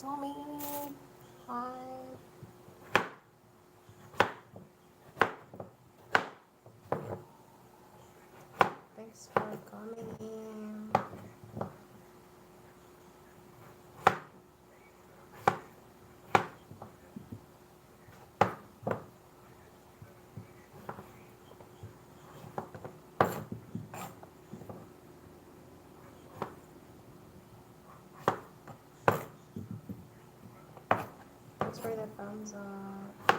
Tommy. Hi. Thanks for coming in. Thanks for the thumbs up.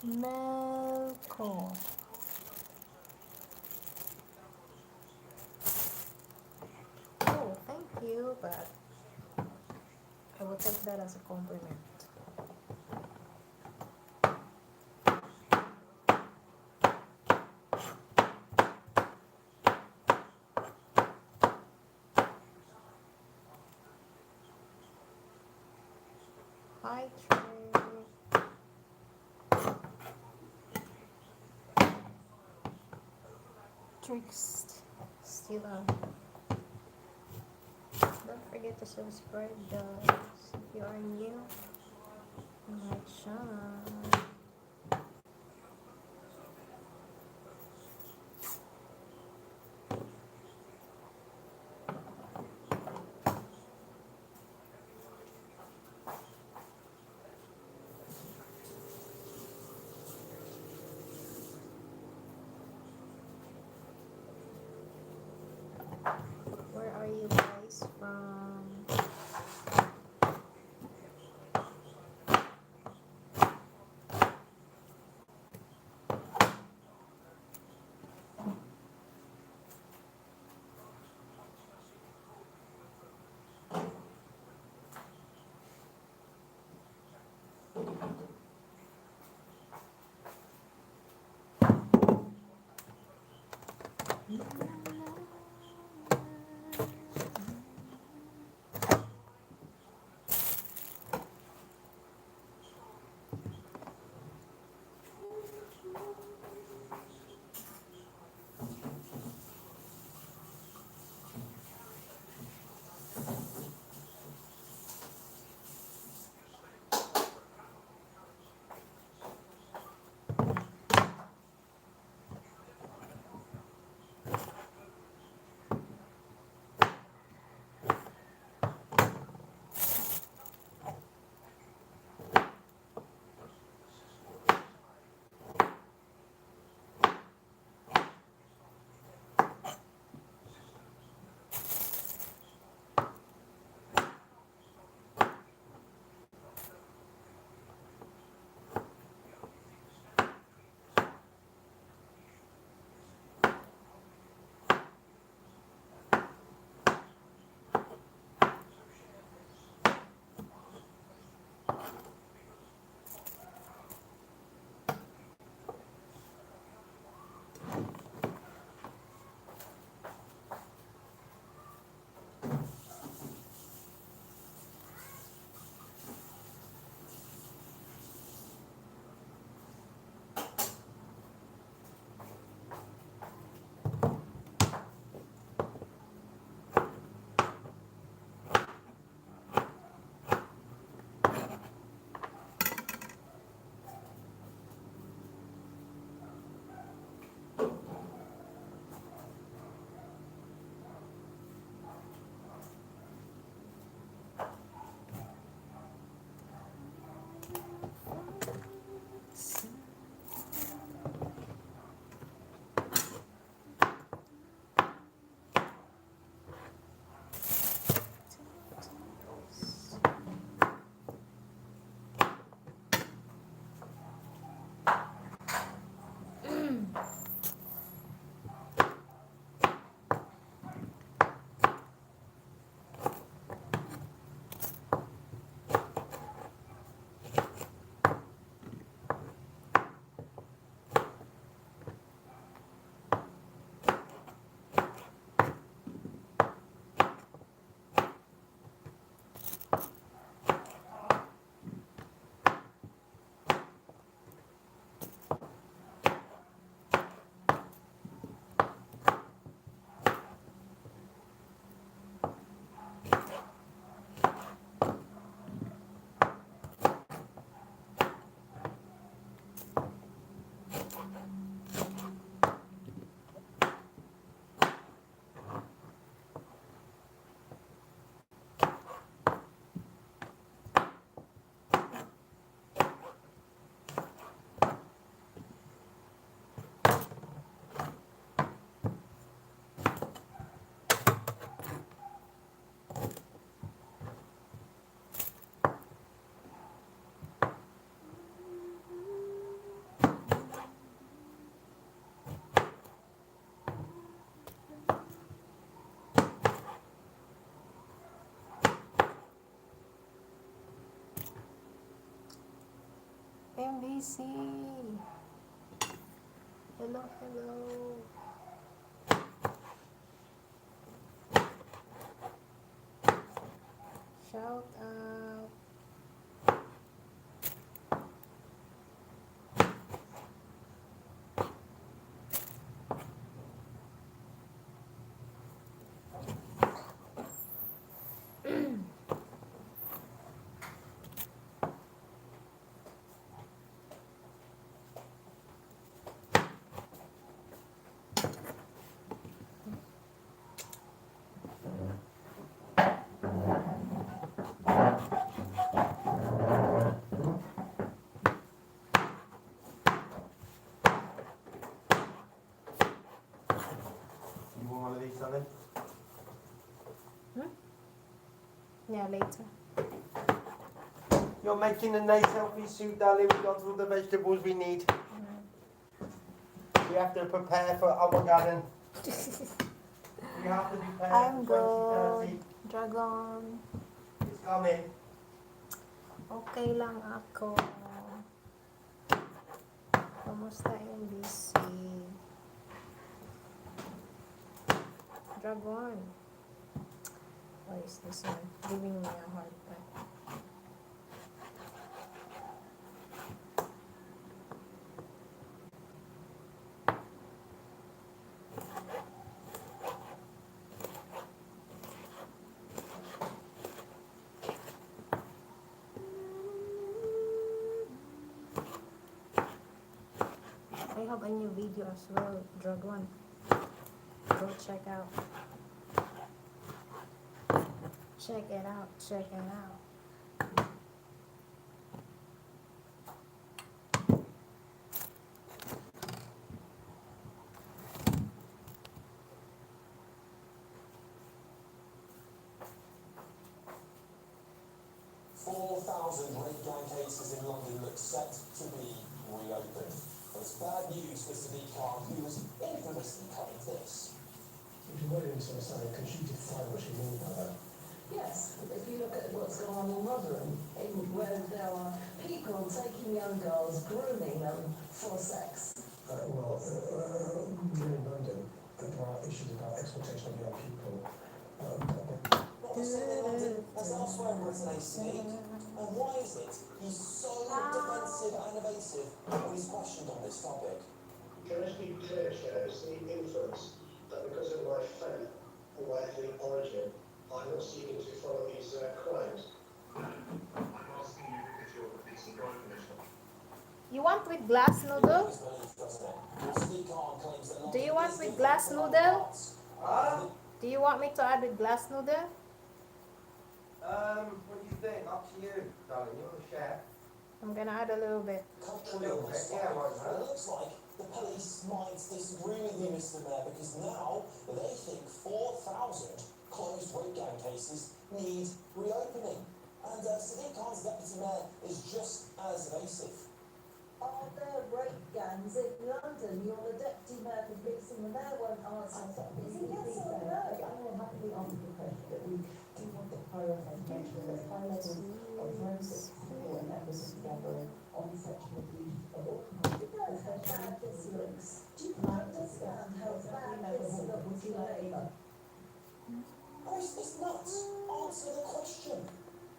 Melco. Oh, thank you, but I will take that as a compliment. Hi, Trix. still don't forget to subscribe guys if you are new on my channel. Where are you guys from? MBC. Hello, hello. Shout out. Yeah, later. You're making a nice healthy soup, darling. We got all the vegetables we need. We have to prepare for Armageddon. We have to prepare I'm for good. 2030. Dragon. It's coming. Okay lang ako. Kamusta yung busy? Dragon. Why is this one giving me a hard time? I have a new video as well, Dragon. Go check out. Check it out, check it out. 4,000 rape gang cases in London look set to be reopened. Well, it's bad news for Sadiq Khan, who was infamously cutting this. If you went into something, could you define what you mean by that? Yes, if you look at what's going on in Rotherham, where there are people taking young girls, grooming them for sex. Here in London, there are issues about exploitation of young people. Not the same in London as elsewhere in Britain, Sadiq. And why is it he's so defensive and evasive when he's questioned on this topic? Can I speak clear, Chair? It's the inference that because of my faith or my ethnic origin, I'm not seeking to follow these crimes. I'm asking you because you're the decent guy, Commissioner. You want with glass noodle? Do you want with glass noodle? Do you want me to add with glass noodle? What do you think? Up to you, darling. You're the chef. I'm gonna add a little bit. Culturally on this topic, it looks like the police might disagree with you, Mr. Mayor, because now they think 4,000 closed rape gang cases need reopening. And Sadiq Khan's deputy mayor is just as evasive. Are there rape gangs in London? You're the deputy mayor for Brixton, the mayor won't answer. Is it yes or no? I will happily answer the question, but we do want to clarify, make sure that high levels of forensic support and members of the gathering on sexual abuse of all kinds. You know how bad this looks. Do you understand how bad this looks? Would you like either? Chris, it's nuts. Answer the question.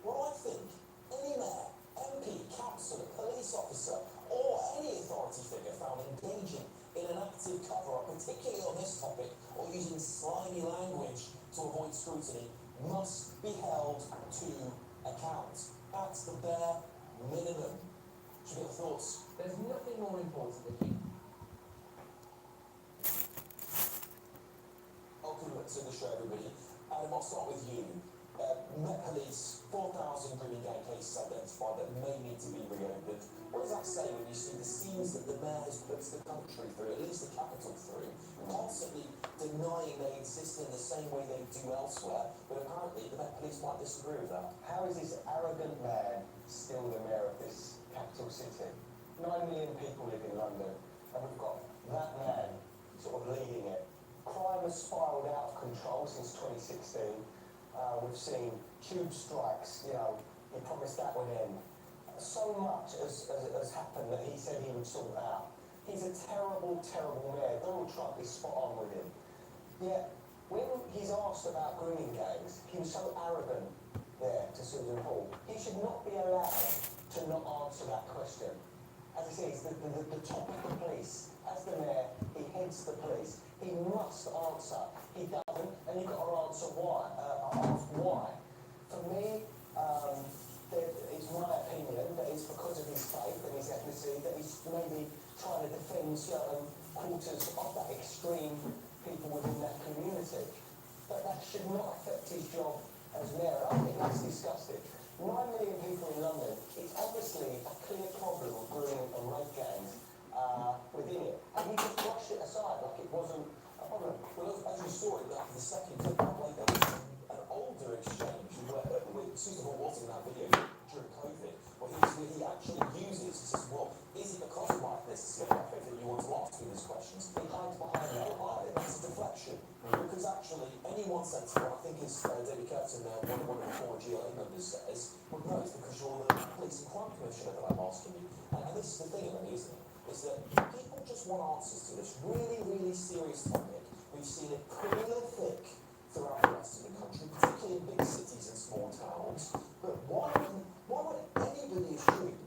Well, I think any mayor, MP, councillor, police officer, or any authority figure found engaging in an active cover-up, particularly on this topic, or using slimy language to avoid scrutiny, must be held to account. That's the bare minimum. Should we get thoughts? There's nothing more important than you. Welcome to the show, everybody. Adam, I'll start with you. Met Police, 4,000 grooming gang cases identified that may need to be reopened. What does that say when you see the scenes that the mayor has put the country through, at least the capital through, constantly denying they exist in the same way they do elsewhere, but apparently the Met Police might disagree with that? How is this arrogant man still the mayor of this capital city? 9 million people live in London, and we've got that man sort of leading it. Crime has spiralled out of control since 2016. We've seen tube strikes, he promised that would end. So much has happened that he said he would sort out. He's a terrible, terrible mayor. Donald Trump is spot on with him. Yet, when he's asked about grooming gangs, he was so arrogant there to Susan Hall. He should not be allowed to not answer that question. As I say, he's the top of the police. As the mayor, he heads the police. He must answer. He doesn't, and you've got to answer why. Ask why. For me, it's my opinion that it's because of his faith and his ethnicity that he's maybe trying to defend certain quarters of that extreme people within that community. But that should not affect his job as mayor. I think that's disgusting. 9 million people in London, it's obviously a clear problem of grooming and rape gangs within it. And he just brushed it aside like it wasn't a problem. Well, as you saw it, after the second took place, there was an older exchange with Susan Hall was in that video during COVID, where he actually uses, he says, well, is it because of my ethnicity or that you want to ask me these questions? He hides behind that. That's a deflection. Because actually, anyone sensible, I think as David Curtin, one of the former GLA members says, well, no, it's because you're the police and crime commissioner that I'm asking you. And this is the thing about me, isn't it? Is that people just want answers to this really, really serious topic. We've seen it prolific throughout the rest of the country, particularly in big cities and small towns. But why would anybody assume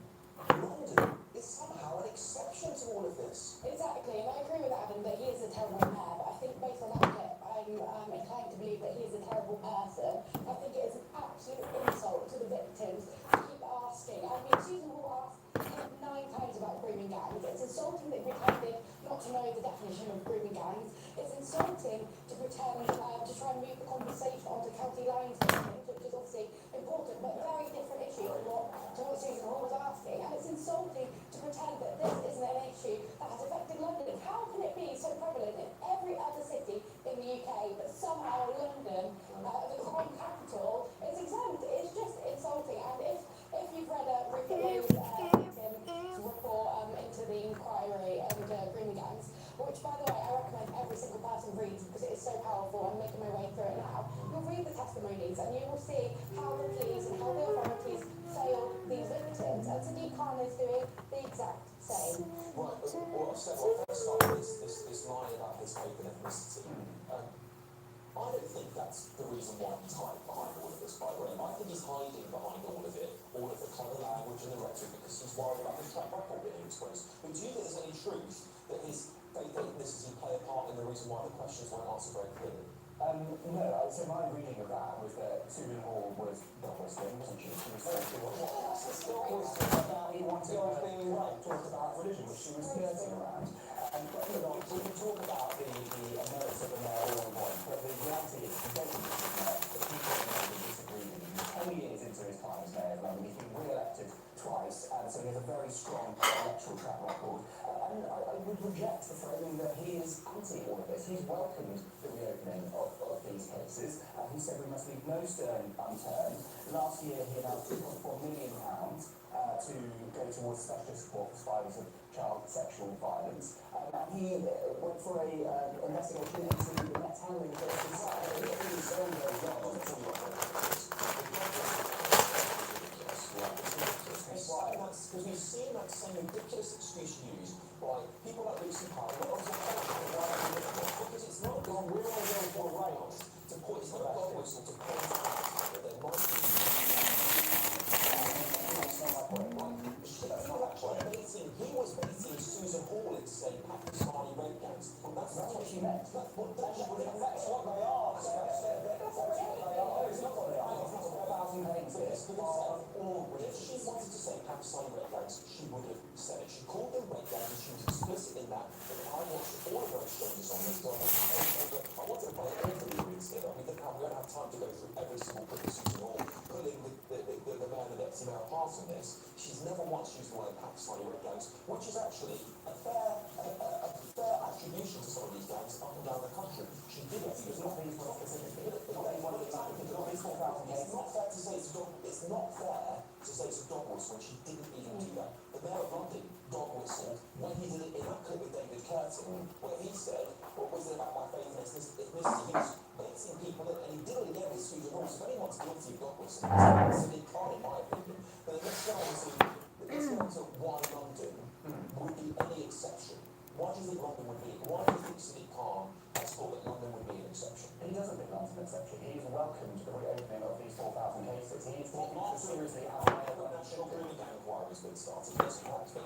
London is somehow an exception to all of this? Exactly, and I agree with Adam that he is a terrible man, but I think based on that clip, I'm inclined to believe that he is a terrible person. I think it is an absolute insult to the victims to keep asking. I mean, Susan Hall asked him 9 times about grooming gangs. It's insulting that he pretended not to know the definition of grooming gangs. It's insulting to pretend to try and move the conversation onto county lines victims, which is obviously important, but a very different issue to what Susan Hall was asking. And it's insulting to pretend that this isn't an issue that has affected London. How can it be so prevalent in every other city in the UK, but somehow London, the crime capital, is exempt? It's just insulting. And if you've read Rupert Lee's report into the inquiry and grooming gangs, which by the way I recommend every single person reads because it is so powerful, I'm making my way through it now, you'll read the testimonies and you will see how the police and how the authorities failed these victims, and Sadiq Khan is doing the exact same. Right, well, I've said, well, first start with this line about his faith and ethnicity. I don't think that's the reason why he's hiding behind all of this, by the way. I think he's hiding behind all of it, all of the clever language and the rhetoric, because he's worried about his track record being exposed. But do you think there's any truth that his faith and ethnicity play a part in the reason why the questions weren't answered very clearly? No, I would say my reading of that was that Susan Hall was dog whistling, wasn't she? She was saying she was dog whistling about he wanted to talk about religion, which she was skirting around. And you know, we can talk about the merits of the mayor all we want, but the reality is he doesn't disagree with him. He's 10 years into his time as mayor of London. He's been re-elected twice, and so he has a very strong electoral track record. And I would reject the framing that he is anti all of this. He's welcomed the reopening of these cases. He said we must leave no stone unturned. Last year he announced £2.4 million to go towards specialist support for survivors of child sexual violence. And he went for a investigation into the net handling cases. It is very, very well. Because we've seen that same ridiculous excuse used by people like Lucy Parr, because it's not gone, we're all going for a rail to point, it's not a dog whistle to point out that there might be. He was baiting Susan Hall into saying Pakistani rape gangs. That's what she meant. That's what they are. That's what they are. It's not what they are. If she wanted to say Pakistani rape gangs, she would have said it. She called them rape gangs and she was explicit in that. And I watched all of her exchanges on this. I wanted to play all the reads here. I mean, we don't have time to go through every single clip of Susan Hall, pulling the man and the deputy mayor apart on this. She's never once used the word Pakistani rape gangs, which is actually a fair attribution to some of these gangs up and down the country. She didn't use not these ones specifically. It's not fair to say it's not fair to say it's a dog whistle when she didn't even do that. The mayor of London dog whistled when he did it in that clip with David Curtin, where he said, what was it about my faith and ethnicity? He was baiting people in, and he did it again with Susan Hall. So if anyone's guilty of dog whistling, it's Sadiq Khan, in my opinion. But then let's go on to why London would be any exception. Why do you think London would be? Why do you think Sadiq Khan has thought that London would be an exception? He doesn't think London's an exception. He's welcomed the reopening of these 4,000 cases. He is taking seriously how the national grooming gang inquiry has been started. Yes, he has. But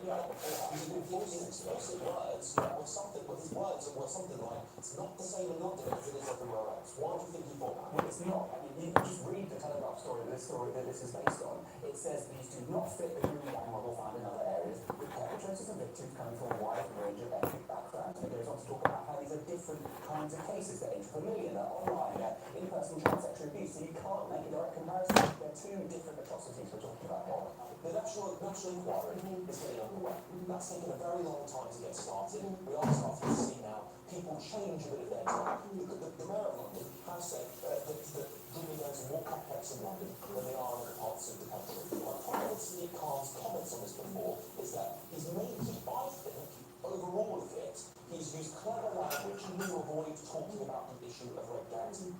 his explicit words were something, but his words were something like, it's not the same in London as it is everywhere else. Why do you think he thought that? Well, it's not. I mean, you just read the Telegraph story that this is based on. It says these do not fit the grooming gang model found in other areas, with perpetrators and victims coming from a wide range of ethnic backgrounds. And it goes on to talk about how these are different kinds of cases. They're intrafamiliar, they're online, they're in-person child sexual abuse. So you can't make a direct comparison. They're two different atrocities we're talking about here. The national inquiry is getting underway. That's taken a very long time to get started. We are starting to see now people change a bit of their time. The mayor of London has said that grooming gangs are more complex in London than they are in other parts of the country. My problem with Sadiq Khan's comments on this before is that I think, overall of it, he's used clever language to avoid talking about the issue of rape gangs in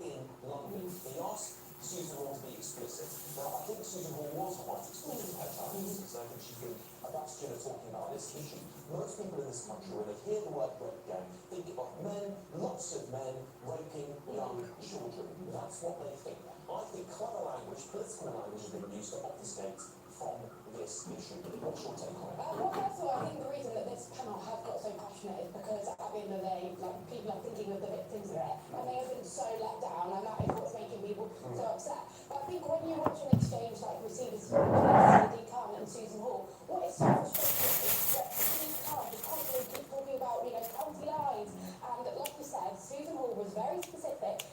London. He asked Susan Hall to be explicit. Now, I think Susan Hall was quite explicit in her challenges, because I think she's been a bastion of talking about this issue. Most people in this country, when they hear the word rape gang, think of men, lots of men, raping young children. That's what they think. I think clever language, political language, has been used to obfuscate from this issue. What's your take on it? Well, first of all, I think the reason that this panel has got so passionate is because at the end of the day, like, people are thinking of the victims there, and they have been so let down, and that is what's making people so upset. But I think when you watch an exchange like we see this between Sadiq Khan and Susan Hall, what is so frustrating is that Sadiq Khan just constantly keeps talking about, county lines, and like you said, Susan Hall was very specific.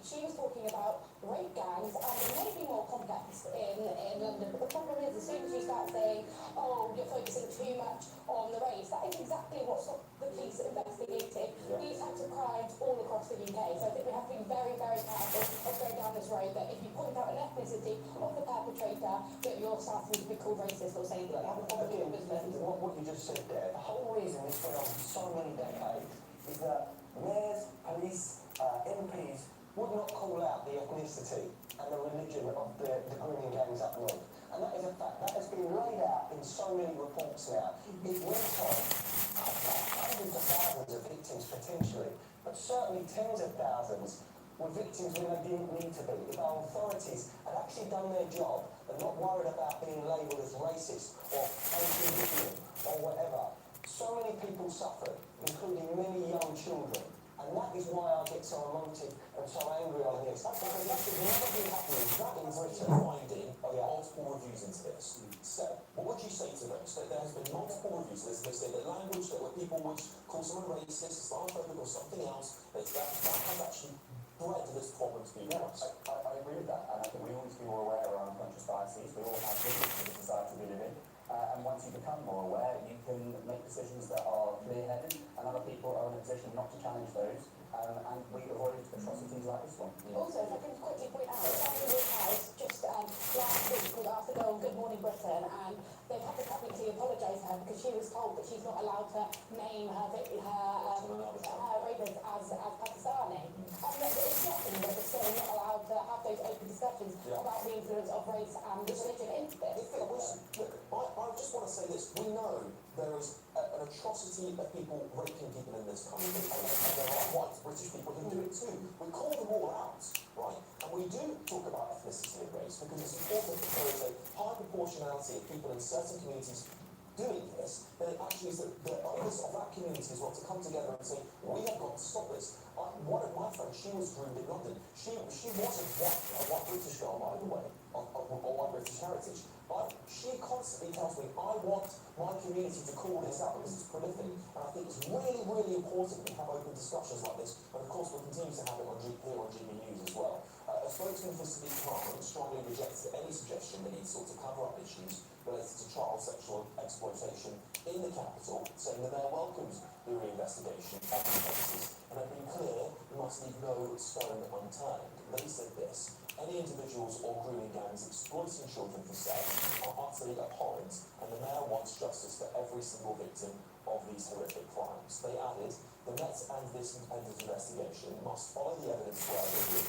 She was talking about rape gangs, and it may be more complex in London, but the problem is, as soon as you start saying, oh, you're focusing too much on the race, that is exactly what stopped the police investigating these types of crimes all across the UK. So I think we have to be very, very careful of going down this road that if you point out an ethnicity of the perpetrator, that you're starting to be called racist or saying that you have a problem with Muslims. What you just said there, the whole reason this went on for so many decades is that mayors, police, MPs would not call out the ethnicity and the religion of the grooming gangs up north. And that is a fact. That has been laid out in so many reports now. It went on hundreds of thousands of victims potentially, but certainly tens of thousands were victims when they didn't need to be. If our authorities had actually done their job and not worried about being labelled as racist or anti-Muslim or whatever, so many people suffered, including many young children. And that is why I get so emotive and so angry on this. Because that should never be happening. That in Britain, Finding multiple reviews into this. So, what would you say to those? That there has been multiple reviews. They say that language that where people would call someone racist, Islamophobic, or something else, that has actually bred this problem to be worse. I agree with that, and I think we all need to be more aware of our unconscious biases. We all have different to the society we live in. And once you become more aware, you can make decisions that are clear-headed, and other people are in a position not to challenge those, and we avoid atrocities like this one. Also, if I can quickly point out, Annie Woodhouse just last week was asked to go on Good Morning Britain, and they've had to publicly apologise to her because she was told that she's not allowed to name her rapist as Pakistani. And it's shocking that they're still not allowed to have those open discussions about the influence of race and religion into this. I just want to say this. We know there is an atrocity of people raping people in this country, and there are white British people who do it too. We call them all out, right? And we do talk about ethnicity and race because it's important that there is a high proportionality of people in certain communities doing this, then it actually is that the others of that community as well to come together and say, we have got to stop this. One of my friends, she was groomed in London. She wasn't a white British girl, by the way, or white British heritage. She constantly tells me, I want my community to call this out because it's prolific. And I think it's really, really important we have open discussions like this. And of course, we'll continue to have it here on GB News as well. A spokesman for Sadiq Khan strongly rejected any suggestion that he'd sought to cover up issues related to child sexual exploitation in the capital, saying the mayor welcomes the reinvestigation of the cases and have been clear we must leave no stone unturned. They said this: any individuals or grooming gangs exploiting children for sex are utterly abhorrent, and the mayor wants justice for every single victim of these horrific crimes. They added, the Met and this independent investigation must follow the evidence where it is,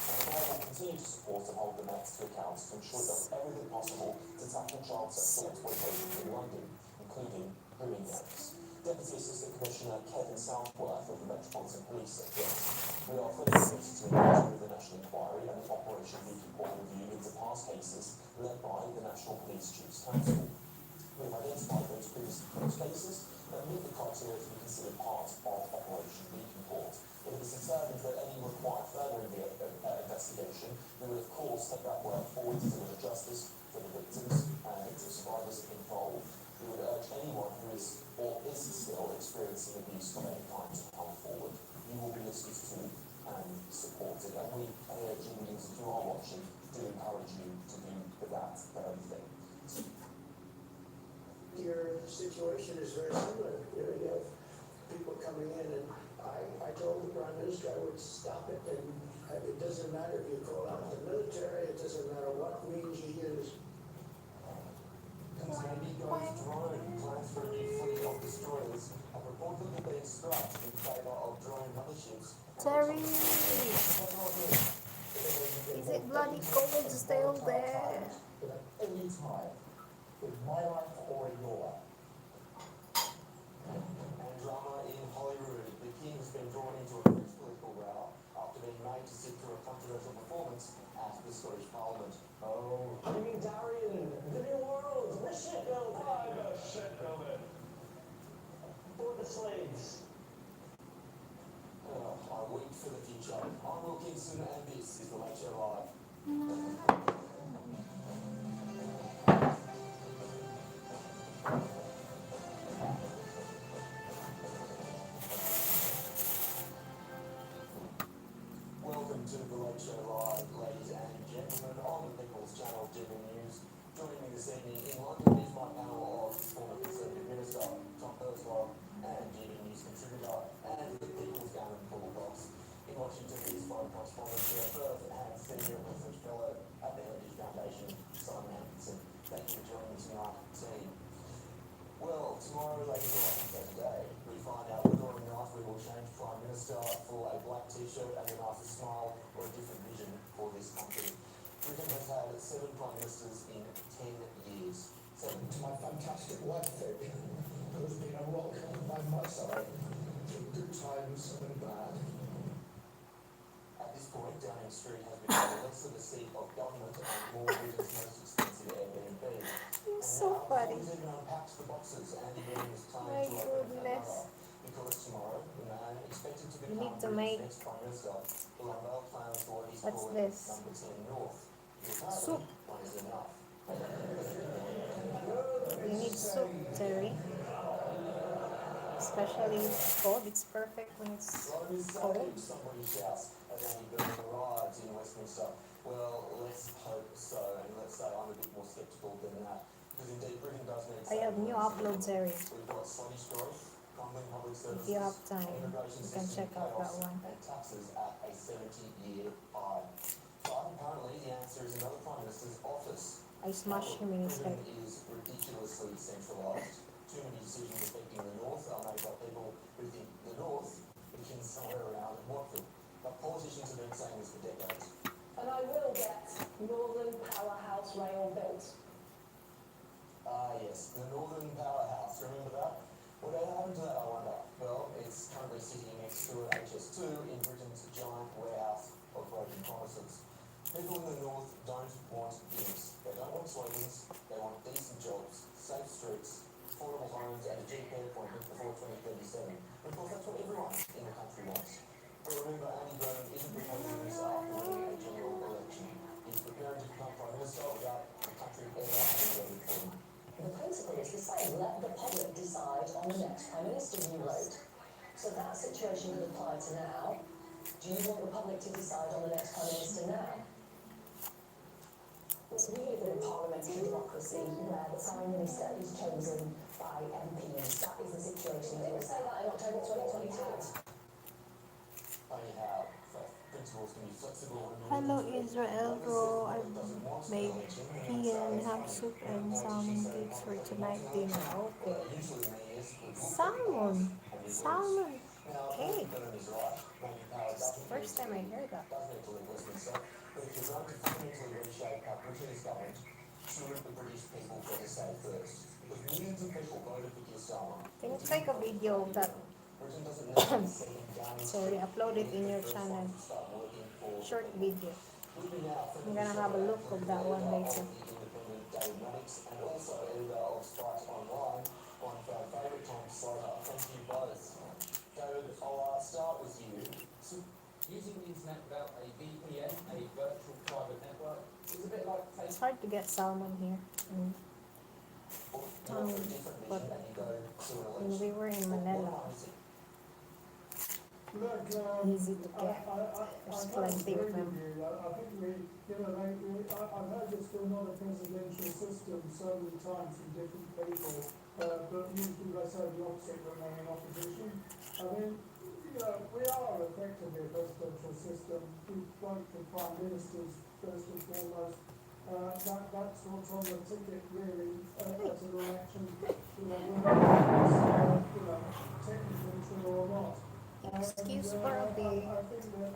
and the mayor will continue to support and hold the Met to account to ensure it does everything possible to tackle child sexual exploitation in London, including grooming gangs. Deputy Assistant Commissioner Kevin Southworth of the Metropolitan Police said this: we are fully committed to engaging with the National Inquiry and the Operation Leak Report review into past cases led by the National Police Chiefs Council. We have identified those previous cases that meet the criteria to be considered part of Operation Leak Report. If it is determined that any require further investigation, we will of course take that work forward to deliver justice for the victims and victim survivors involved. We would urge anyone who is or is still experiencing abuse of any kind to come forward. You will be listened to and supported, and we here at GB News, if you are watching, do encourage you to do that very thing. Your situation is very similar. You have people coming in, and I told the Prime Minister I would stop it, and it doesn't doesn't matter if you call out the military, it doesn't matter what means you use. Navy's drone plans for a new fleet of destroyers have reportedly been scrapped in favour of drone motherships. Terry! Is it bloody cold still there? But at any time, in my life or in your life. And drama in Holyrood. The King has been drawn into a fierce political row after being made to sit through a controversial performance at the Scottish Parliament. Oh, King Darian, the new world, the shipbuilder. I'm a shipbuilder. For the slaves. I weep for the future. I'm Wilkinson and this is the Late Show Live. Welcome to the Late Show Live, ladies and gentlemen, on the People's Channel TV News. Joining me this evening in London is my panel of former Conservative Minister, Tom Purslow, and TV News contributor, and the People's Gammon Paul Box. In Washington is foreign correspondent Jeff Firth and senior research fellow at the Heritage Foundation, Simon Hankinson. Thank you for joining me tonight, team. Well, tomorrow, ladies and gentlemen, Saturday, we find out whether or not we will change Prime Minister for a black t-shirt and a nicer smile or a different vision for this country. Britain has had 7 Prime Ministers in 10 years. 7. To my fantastic wife, Vic, who's been a rock by my side through good times and bad. At this point, Downing Street has become less of a seat of government and more Britain's most expensive Airbnb. You're so funny. Now, even unpacks the boxes and again is My planning to open goodness. another. Because tomorrow, the man expected to You become need to Britain's make- next Prime Minister will unveil plans for what he's What's calling this? Number 10 North. Apparently, Soup. one is enough. You need soup, Terry. Especially cold. It's perfect when it's Rome is cold. saved, somebody shouts as Andy Burnham arrives in Westminster. Well, let's hope so, and let's say I'm a bit more sceptical than that. Because indeed, Britain does need I have new uploads, Terry. We've got sluggish growth, crumbling public services, If you have time, immigration you can system check out that chaos, one. and taxes at a 70-year high. But apparently, the answer is another Prime Minister's office. I smashed him in his head. Britain is ridiculously centralised. Too many decisions affecting the North are made by people who think the North begins somewhere around Watford. But politicians have been saying this for decades. And I will get Northern Powerhouse Rail built. Ah, yes, the Northern Powerhouse. Remember that? Whatever happened to that, I wonder? Well, it's currently sitting next to an HS2 in Britain's giant warehouse of broken promises. People in the North don't want gimmicks. They don't want slogans. They want decent jobs, safe streets, affordable homes, and a GP appointment before 2037. Of course, that's what everyone in the country wants. But remember, Andy Burnham isn't proposing this after winning a general election. He's preparing to become Prime Minister without the country ever having voted for him. The principle is the same. Let the public decide on the next Prime Minister, you wrote. So that situation could apply to now. Do you want the public to decide on the next Prime Minister now? We live in a parliamentary democracy where the Prime Minister is chosen by MPs. That is the situation that Didn't we're say that in October 2022. Funny how principles can be flexible. Hello, Israel, bro. I made pea and ham soup and salmon cakes for tonight dinner. Okay. Salmon. Salmon cake. It's the first time I heard that. But if you're going to fundamentally reshape how Britain is governed, should the British people get a say first? Because millions of people voted for Keir Starmer. Can you take a video of that? Britain doesn't need to be second Downing Sorry, Street. upload it in your channel. Start working for Short video. With me now, I'm gonna have a look of that one later. of the independent David Maddox and also editor of Spice Online, one of our favourite Tom Slater. Thank you both. David, I'll start with you. So, using the internet without a VPN, a virtual private network, is a bit like It's taking hard to get salmon here. You offer a different but vision and you go to an when election. we were in What Manila, is it? Look, easy to get. There's plenty of them. I think I've heard it's still not a presidential system so many times from different people, but usually they say the opposite when they're in opposition. I mean, we are effectively a presidential system. We vote for prime ministers first and foremost. That's what's on the ticket, really, as an election. Whether it's technically true or not. Excuse And, for a bit. I think that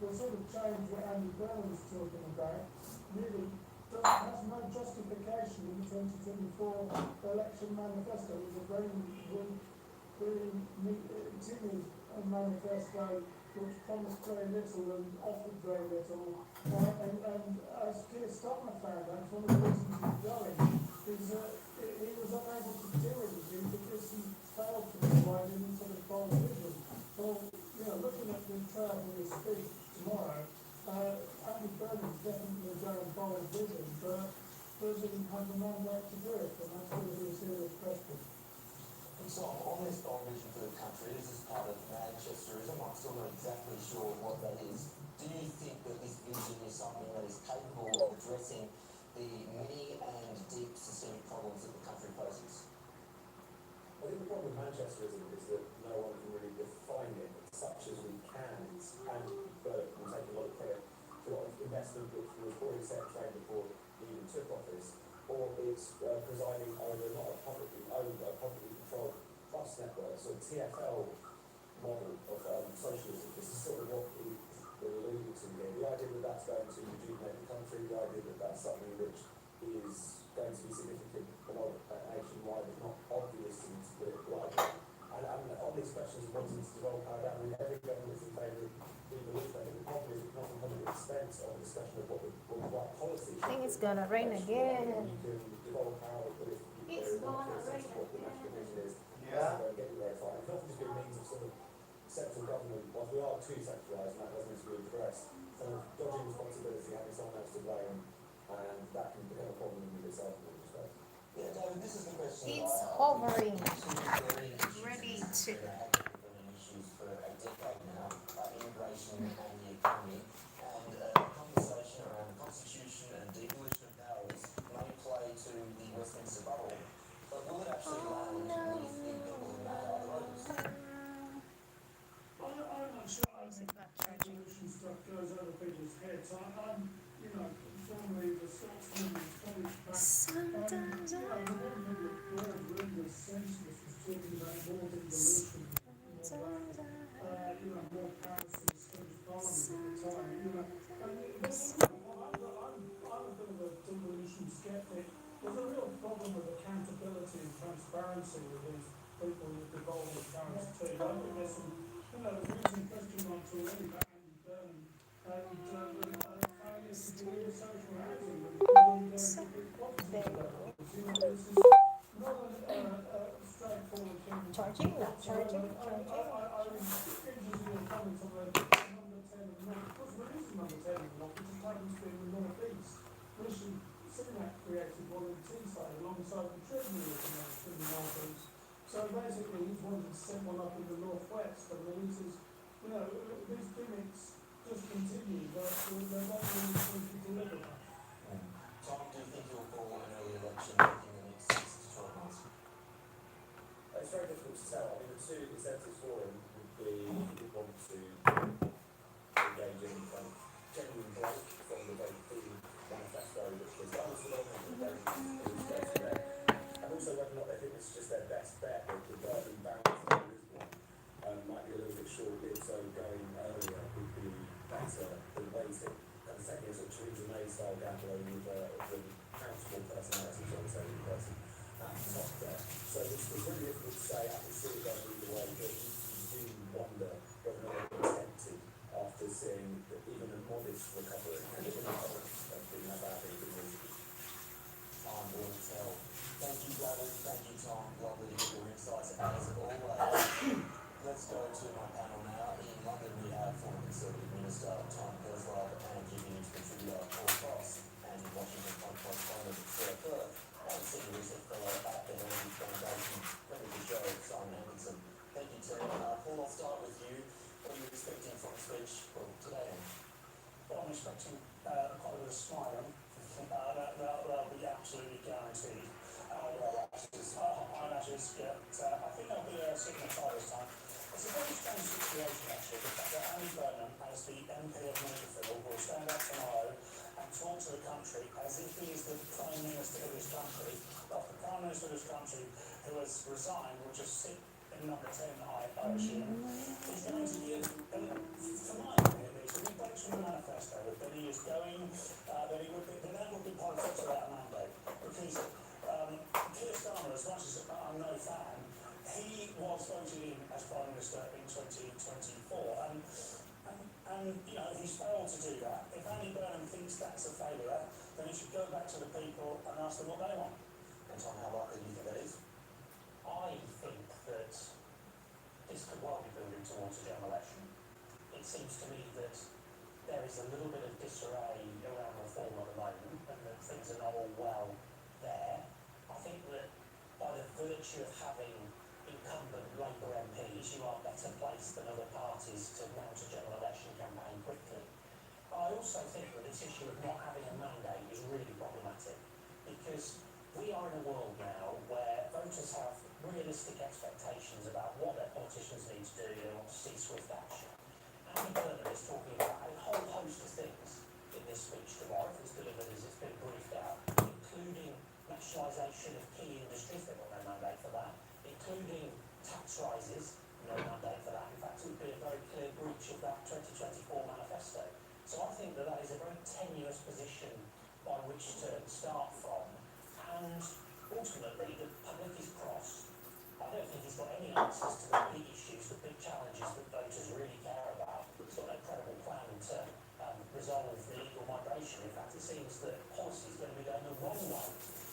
the sort of change that Andy Burnham's talking about really has no justification in the 2024 election manifesto. It was a very timid manifesto which promised very little and offered very little. And as Keir Starmer found out, one of the reasons he's going is that he was unable to do anything because he failed to provide any sort of bold vision. So, looking at the trail of his speech tomorrow, Andy Burnham's definitely going bold vision, but does he have the mandate to do it? And that's going to be a serious question. So on this bold vision for the country, this is part of MEL&CHRISm. I'm still not exactly sure what that is. Do you think that this vision is something that is capable of addressing the many and deep systemic problems that the country faces? I think the problem with MEL&CHRISm is that no one can really define it such as we can. And Bert will take a lot of credit for a lot of investment which was already set in train before he even took office, or it's presiding over not a publicly owned, but a publicly controlled bus network, so a TfL model of socialism. This is sort of what we're alluding to here. The idea that that's going to rejuvenate the country, the idea that that's something which is going to be significant nationwide, is not obvious and to put it lightly. And on these questions of wanting to develop power down, every government is in favour of devolution. The problem is it can often come at the expense of a discussion of what the right policy I think it's gonna rain again. You can develop power, but if It's there's not gonna a sense of what the national vision is, Yeah. it's going to get you very far. It's often just been a means of sort of central government, whilst we are too centralised, and that doesn't need to be addressed, kind of dodging responsibility, having someone else to blame, and that can become a problem in itself in many respects. Yeah, David, this is the question. It's that I hovering. ready Ready to. issues for a decade now, immigration and the economy, and a conversation around the constitution and devolution of powers may play to the Westminster bubble, but will it actually land with the people who matter, the voters? I'm not sure. I think that devolution stuff goes over people's heads. I'm formally the Scotsman and Scottish back. Sometimes The one thing that Lord Rivers senseless was talking about more devolution, more powers to the Scottish Parliament at the time. I'm a bit of a devolution skeptic. There's a real problem with accountability and transparency with these people who devolve these powers to. I think there's some, there's recent question marks already about Andy Burnham and failure to deliver social housing and poverty levels. This is not a straightforward thing. Charging, not charging, I was interested in your comments on the number 10 of the North. Of course, there is a number 10 of the North, which happens to be in the North East. Rishi Sunak created one in Teesside alongside the Treasury of in the North East. So basically, he's wanted to set one up in the North West. I mean, this is, these gimmicks just continue, but they're not really going to deliver that. Tom, do you think you'll call an early election in the next 6 to 12 months? It's very difficult to tell. I mean, the two incentives for him would be if he did want to engage in kind of genuine break from the very clean manifesto which was done for long and very there. And also whether or not they think it's just their best bet, that the Berlin balance of Lisbon might be a little bit short-lived, so going earlier would be better than waiting. And taking a sort of Theresa May style gamble with the accountable personality, shall we say, the person at the top there. So it's really difficult to say. I can see it going either way, but you do wonder whether or not they're tempted after seeing that even a modest recovery and even a being that bad thing because Time will tell. Thank you, David. Thank you, Tom. Lovely to get your insights as always. Let's go to my panel now. In London, we have former Conservative Minister Tom Perslove and GB News contributor Paul Cross, and in Washington Front correspondent Sarah Perth, and senior research fellow at the Heritage Foundation, friend of the show, Simon Atkinson. Thank you, Tim. Paul, I'll start with you. What are you expecting from the speech today? Well, I'm expecting quite a bit of smiling. That'll be absolutely guaranteed. I think I'll be sitting in the car this time. It's a very strange situation MP of Makerfield will stand up tomorrow and talk to the country as if he is the Prime Minister of this country, but the Prime Minister of this country who has resigned will just sit in number 10, I assume, is going to give, from my opinion at least, if he breaks from the manifesto that he is going, that that would be politics without a mandate. Because Keir Starmer, as much as I'm no fan, he was voted in as Prime Minister in 2024, and you know, he's failed to do that. If Andy Burnham thinks that's a failure, then he should go back to the people and ask them what they want. And Tom, how likely do you think that is? I think that this could well be building towards a general election. It seems to me that there is a little bit of disarray around reform at the moment, and that things are not all well there. I think that by the virtue of having incumbent Labour MPs, you are better placed than other parties to mount a general election campaign quickly. I also think that this issue of not having a mandate is really problematic, because we are in a world now where voters have realistic expectations about what their politicians need to do. They want to see swift action. Andy Burnham is talking about a whole host of things in this speech tomorrow, if it's delivered as it's been briefed out, including nationalisation of key industries. They've got no mandate for that, including tax rises, no mandate for that. In fact, it would be a very clear breach of that 2024 manifesto. So I think that that is a very tenuous position by which to start from. And ultimately, the public is cross. I don't think he's got any answers to the big issues, the big challenges that voters really care about. He's got no credible plan to resolve illegal migration. In fact, it seems that policy is going to be going the wrong way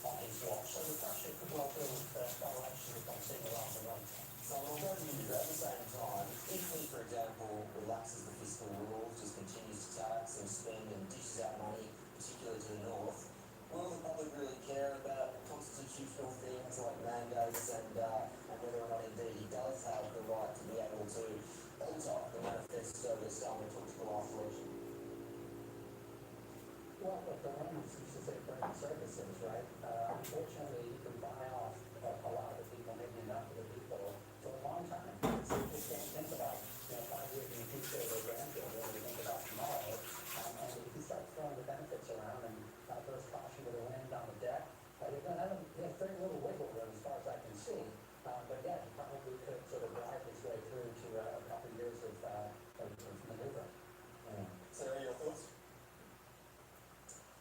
on his watch. So the pressure could well build for that election to come sooner rather than later. So I'll go to you at the same time. If he, for example, relaxes the fiscal rules, just continues to tax and spend and dishes out money, particularly to the north, will the public really care about constitutional things like mandates and whether or not indeed he does have the right to be able to alter the manifesto that Starmer took to the last election? Well, look, the Romans used to say private services, right? Unfortunately, you can buy off a lot of the people, maybe enough of the people, for a long time. So you just don't think about, 5 years in the future, their grandchildren, or think about tomorrow. And if you start throwing the benefits around and those caution to the wind on the deck, you're going to have very little wiggle room as far as I can see. But yeah, he probably could sort of drive his way through to a couple of years of maneuver. Sarah, your thoughts?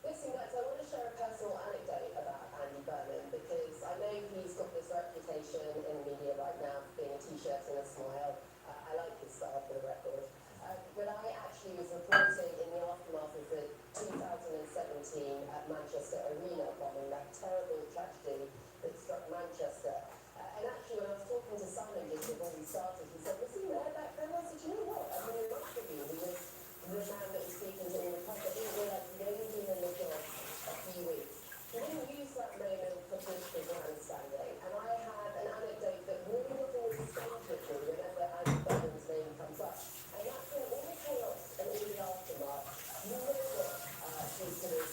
Listen, guys, I want to share a personal anecdote about Andy Burnham because I know he's got this reputation in the media right now for being a t-shirt and a smile. I like his style, for the record. But I actually was reporting in the aftermath of the 2017 Manchester Arena bombing, that terrible tragedy that struck Manchester. And actually, when I was talking to Simon just before we started, he said, was he there back then? I said, you know what? I mean, it must have been. He was the man that was speaking to all the press. I didn't realise he'd only been in the job a few weeks. He didn't use that moment for political grandstanding. And I had an anecdote that really always stays with me whenever Andy Burnham's name comes up. And that's in all the chaos and all the aftermath. You know that his sort of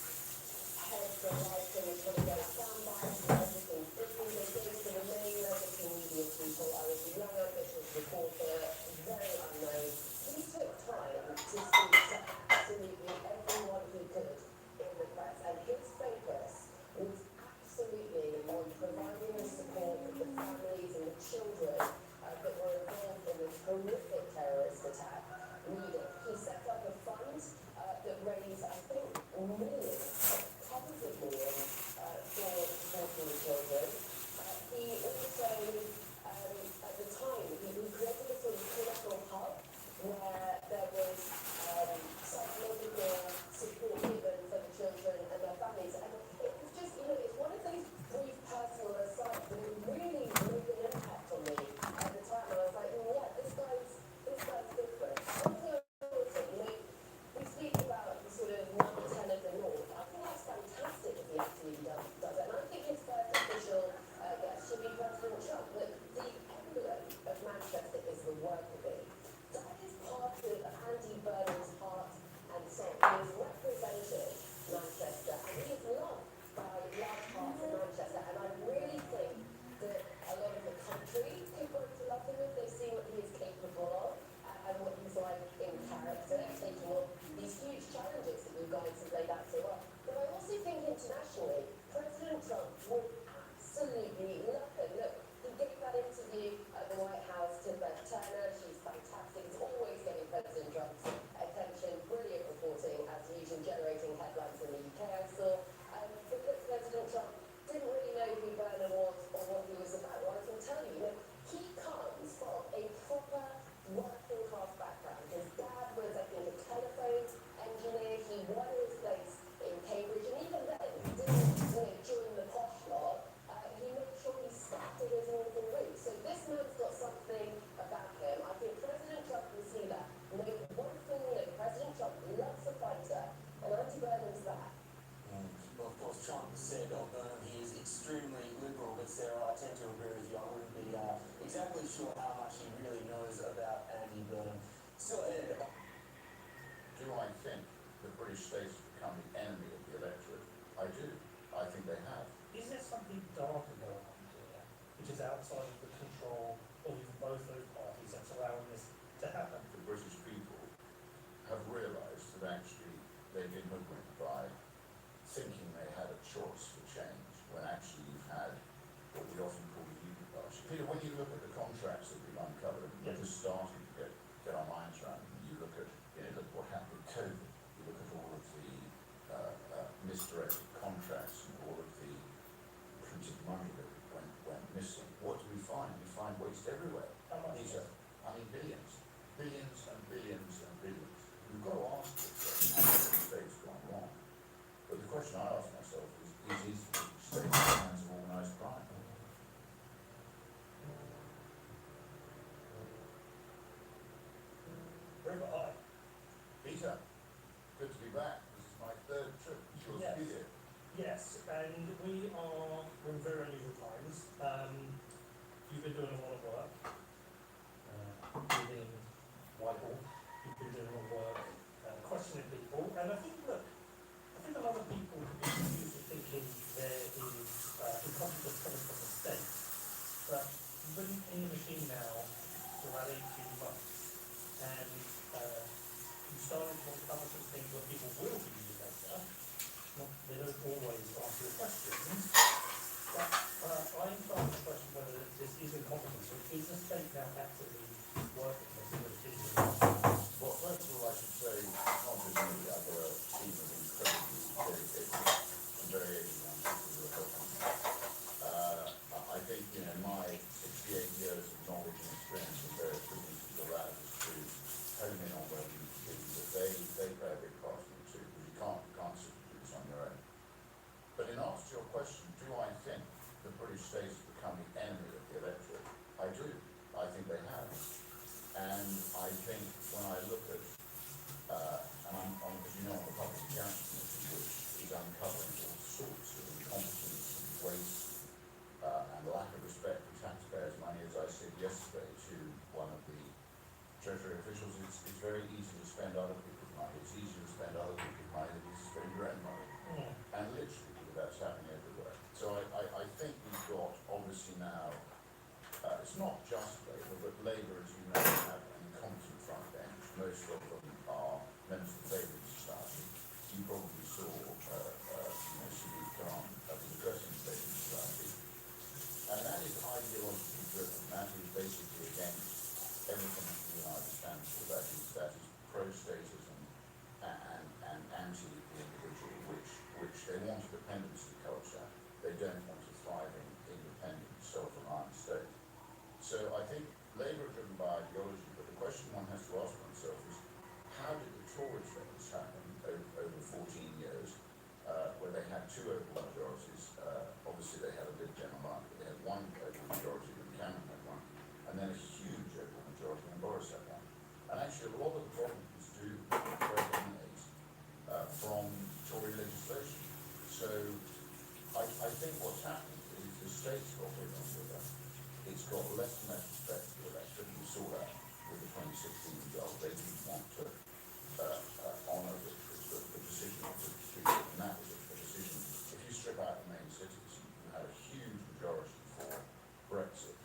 head for life and he's trying to get sound bites and everything. They gave to the main legacy media people. I was a young, ambitious reporter, very unknown. He took time to speak to absolutely everyone he could in the press, and his focus was absolutely on providing the support of the families and the children that were involved in this horrific terrorist attack needed. He set up a fund that raised, I think, millions, tens of millions for supporting the children. He also, at the time, he created a sort of clinical hub where there was psychological support given for the children and their families. And it was just, it's one of those brief personal asides that really made an impact on me at the time. And I was like, yeah, this guy's different. One thing I will say, we speak about the sort of number 10 of the North. I I think the British state has become the enemy of the electorate? I do. I think they have. Is there something darker going on here, which is outside of the control of even both those parties that's allowing this to happen? The British people have realised that actually they've been hoodwinked by thinking they had a choice for change, when actually you've had what we often call the Union Party. Peter, when you look at the contracts that we've uncovered, we're just starting to get our minds around them. You look at, look what happened with COVID. You look at all of the misdirected contracts and all of the printed money that went missing. What do we find? We find waste everywhere. How much? These are, billions. Billions and billions and billions. We've got to ask ourselves, how has the state's gone wrong? But the question I ask myself is the state in the hands of organised crime? Very high. Peter, good to be back. This is my third trip. Yours Yes. to be here. Yes, and we're in very unusual times. You've been doing a lot of work within Whitehall. You've been doing a lot of work questioning people, and I think a lot of people could be confused with thinking there is incompetence coming from the state, but you've been in the machine now for about 18 months, and you started to uncover some things where people will be using data. They don't always answer your questions, but I'm starting to question whether this is incompetence, or is the state now actively working this in the decision? Well, first of all, I should say, it's not just me. I've got a team of incredibly dedicated and very able young people who are helping me. I think, in my 68 years of knowledge and experience in various businesses allowed us to hone in on where we need to be, but they play a big part in it too, because you can't simply do this on your own. But in answer to your question, do I think the British state has become the enemy of the electorate? I do. I think they have. And I think when I look at, and I'm on, as you know, on the Public Accounts Committee, which is uncovering all sorts of incompetence and waste and lack of respect for taxpayers' money, as I said yesterday to one of the Treasury officials, it's very easy to spend other people's money. It's easier to spend other people's money than it is to spend your own money. And literally, that's happening everywhere. So I think we've got, obviously now, it's not just Labour, but Labour, as you know, have an incompetent front bench. Most of them are members of the Labour Society. You probably saw, Sadiq Khan was addressing the Labour Society. And that is ideologically driven. That is basically against everything that you and I stand for. That is pro-statism and anti the individual, which they want a dependency culture. They don't want a thriving, independent, self-reliant state. So I think Labour are driven by ideology, but the question one has to ask oneself is, how did the Tories let this happen over 14 years, where they had two overall majorities? Obviously they had a Lib Dem one, but they had one overall majority when Cameron had one, and then a huge overall majority when Boris had one. And actually a lot of the problems do emanate from Tory legislation. So I think what's happened is the state's got bigger and bigger. It's got less and less respect for the electorate. We saw that with the 2016 result. They didn't want to honour the decision of the people, and that was a decision. If you strip out the main cities, you had a huge majority for Brexit.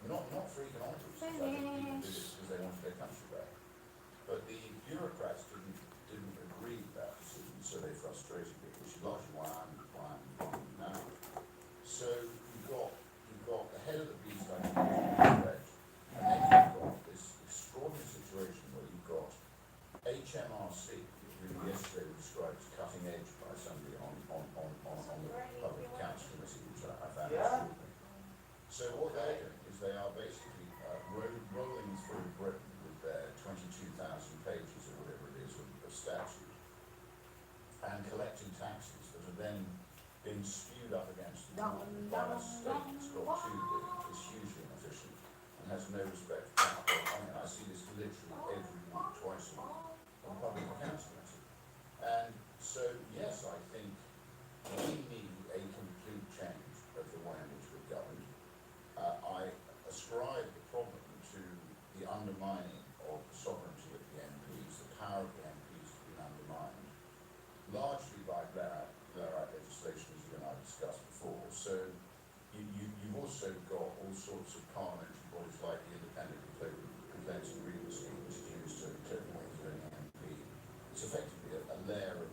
Not for economic reasons. I think people did it because they wanted their country back. But the bureaucrats didn't agree with that decision, so they frustrated it, which is largely why I'm now. So you've got the head of the beast, I think, correct, and then you've got this extraordinary situation where you've got HMRC, who yesterday was described as cutting edge by somebody on the Public Accounts Committee, which I found extraordinary. So what they're doing is they are basically rolling through Britain with their 22,000 pages or whatever it is of statute and collecting taxes that are then being spewed up against the wall by a state that's got too big, is hugely inefficient, and has no respect for taxpayers' money. And I see this literally every week, twice a week, on the Public Accounts Committee. And so, yes, I think we need a complete change of the way in which we're governed. I ascribe the problem to the undermining of the sovereignty of the MPs, the power of the MPs to be under also got all sorts of parliamentary bodies like the Independent Complaints and Grievance Scheme, which is used to clip wings of any MP. It's effectively a layer of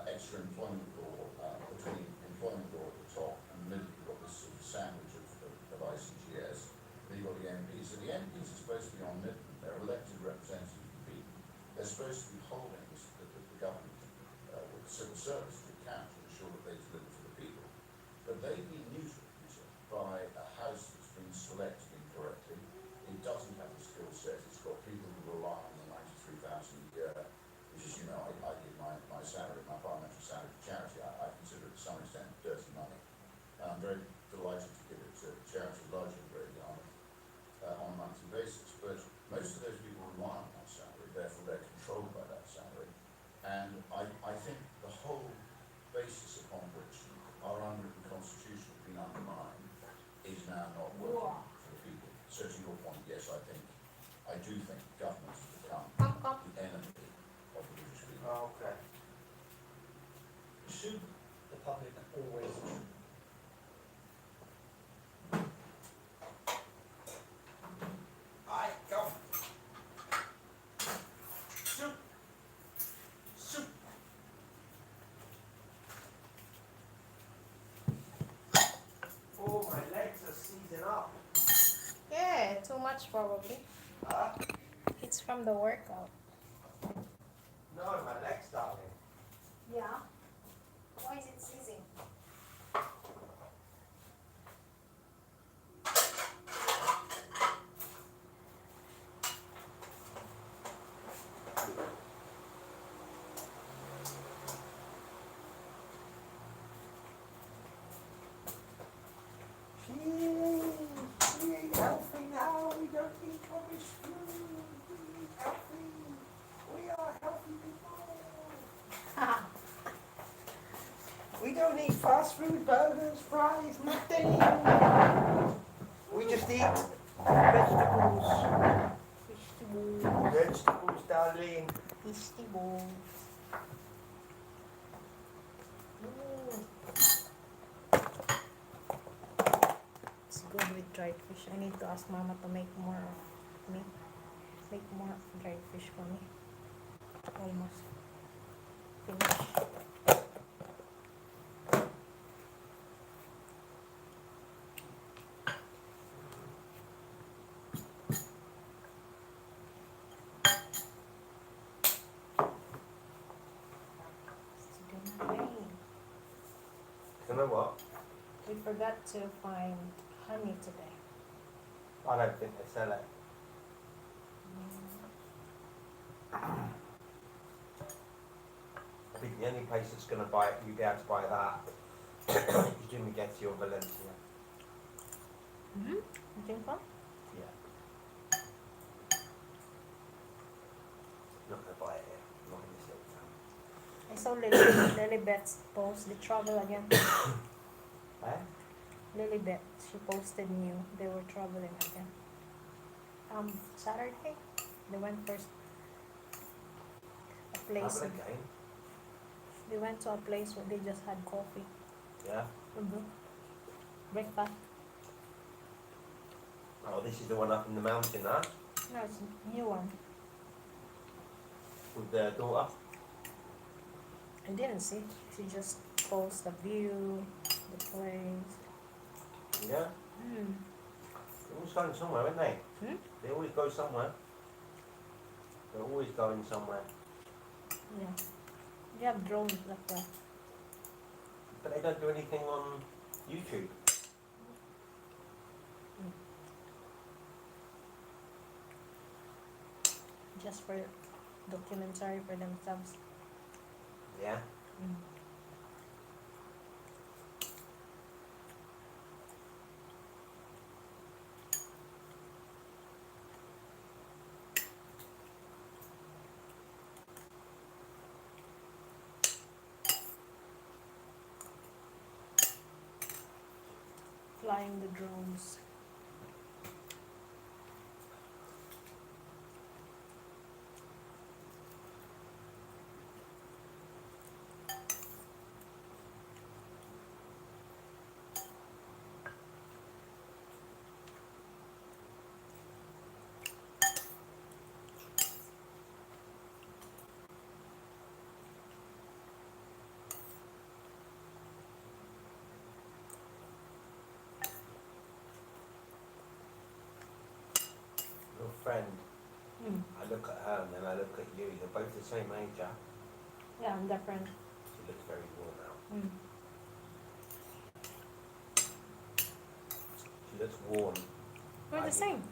extra employment law between employment law at the top, and in the middle you've got this sort of sandwich of ICGS. Then you've got the MPs. So the MPs are supposed to be on midden. They're elected representatives of the people. They're supposed to be holding the government with the civil service to account to ensure that they deliver for the people. But they've been neutralised by a house that's been selected incorrectly. It doesn't have the skill set. It's got people who rely on the 93,000 a year, which, as you know, I give my salary, my parliamentary salary to charity. I consider it to some extent dirty money. And I'm very delighted to give it to charity largely on a monthly basis. But most of those people rely on that salary, therefore they're controlled by that salary. And I think the whole basis upon which our unwritten constitution has been undermined is now not working for the people. So to your point, yes, I do think government has become the enemy of the British people. Oh, okay. Should the public always Aye, go. Soup. Soup. Oh, my legs are seizing up. Yeah, too much probably. Huh? It's from the workout. No, my legs, darling. Yeah. Why is it seizing? We ain't healthy now. We don't eat rubbish food. We eat healthy. We are healthy people. We don't eat fast food, burgers, fries, nothing. We just eat vegetables. Vegetables. Vegetables, darling. Vegetables. It's good with dried fish. I need to ask Mama to make more of me. Make more dried fish for me. Almost finished. It's gonna rain. You know what? We forgot to find honey today. I don't think they sell it. I think the only place that's going to buy it, you'll be able to buy that, is Jimmy Getty or Valencia. Mm-hmm. You think so? Yeah. Not going to buy it here. Not in this little town. I saw Lilybeth's post. They travel again. Eh? Lilybeth, she posted new. They were traveling again. Saturday, they went first. A place. Having a game? They went to a place where they just had coffee. Yeah. Mm-hmm. Breakfast. Oh, this is the one up in the mountain, huh? No, it's a new one. With their daughter. I didn't see. She just posted the view, the place. Yeah. Hmm. They're always going somewhere, aren't they? Hmm? They always go somewhere. They're always going somewhere. Yeah. They have drones like that. But they don't do anything on YouTube. Just for documentary for themselves. Yeah. Mm. Flying the drones. friend, Mm. I look at her and then I look at you. You're both the same age, yeah? Yeah, I'm different. She looks very worn out. Mm. She looks worn. We're the same.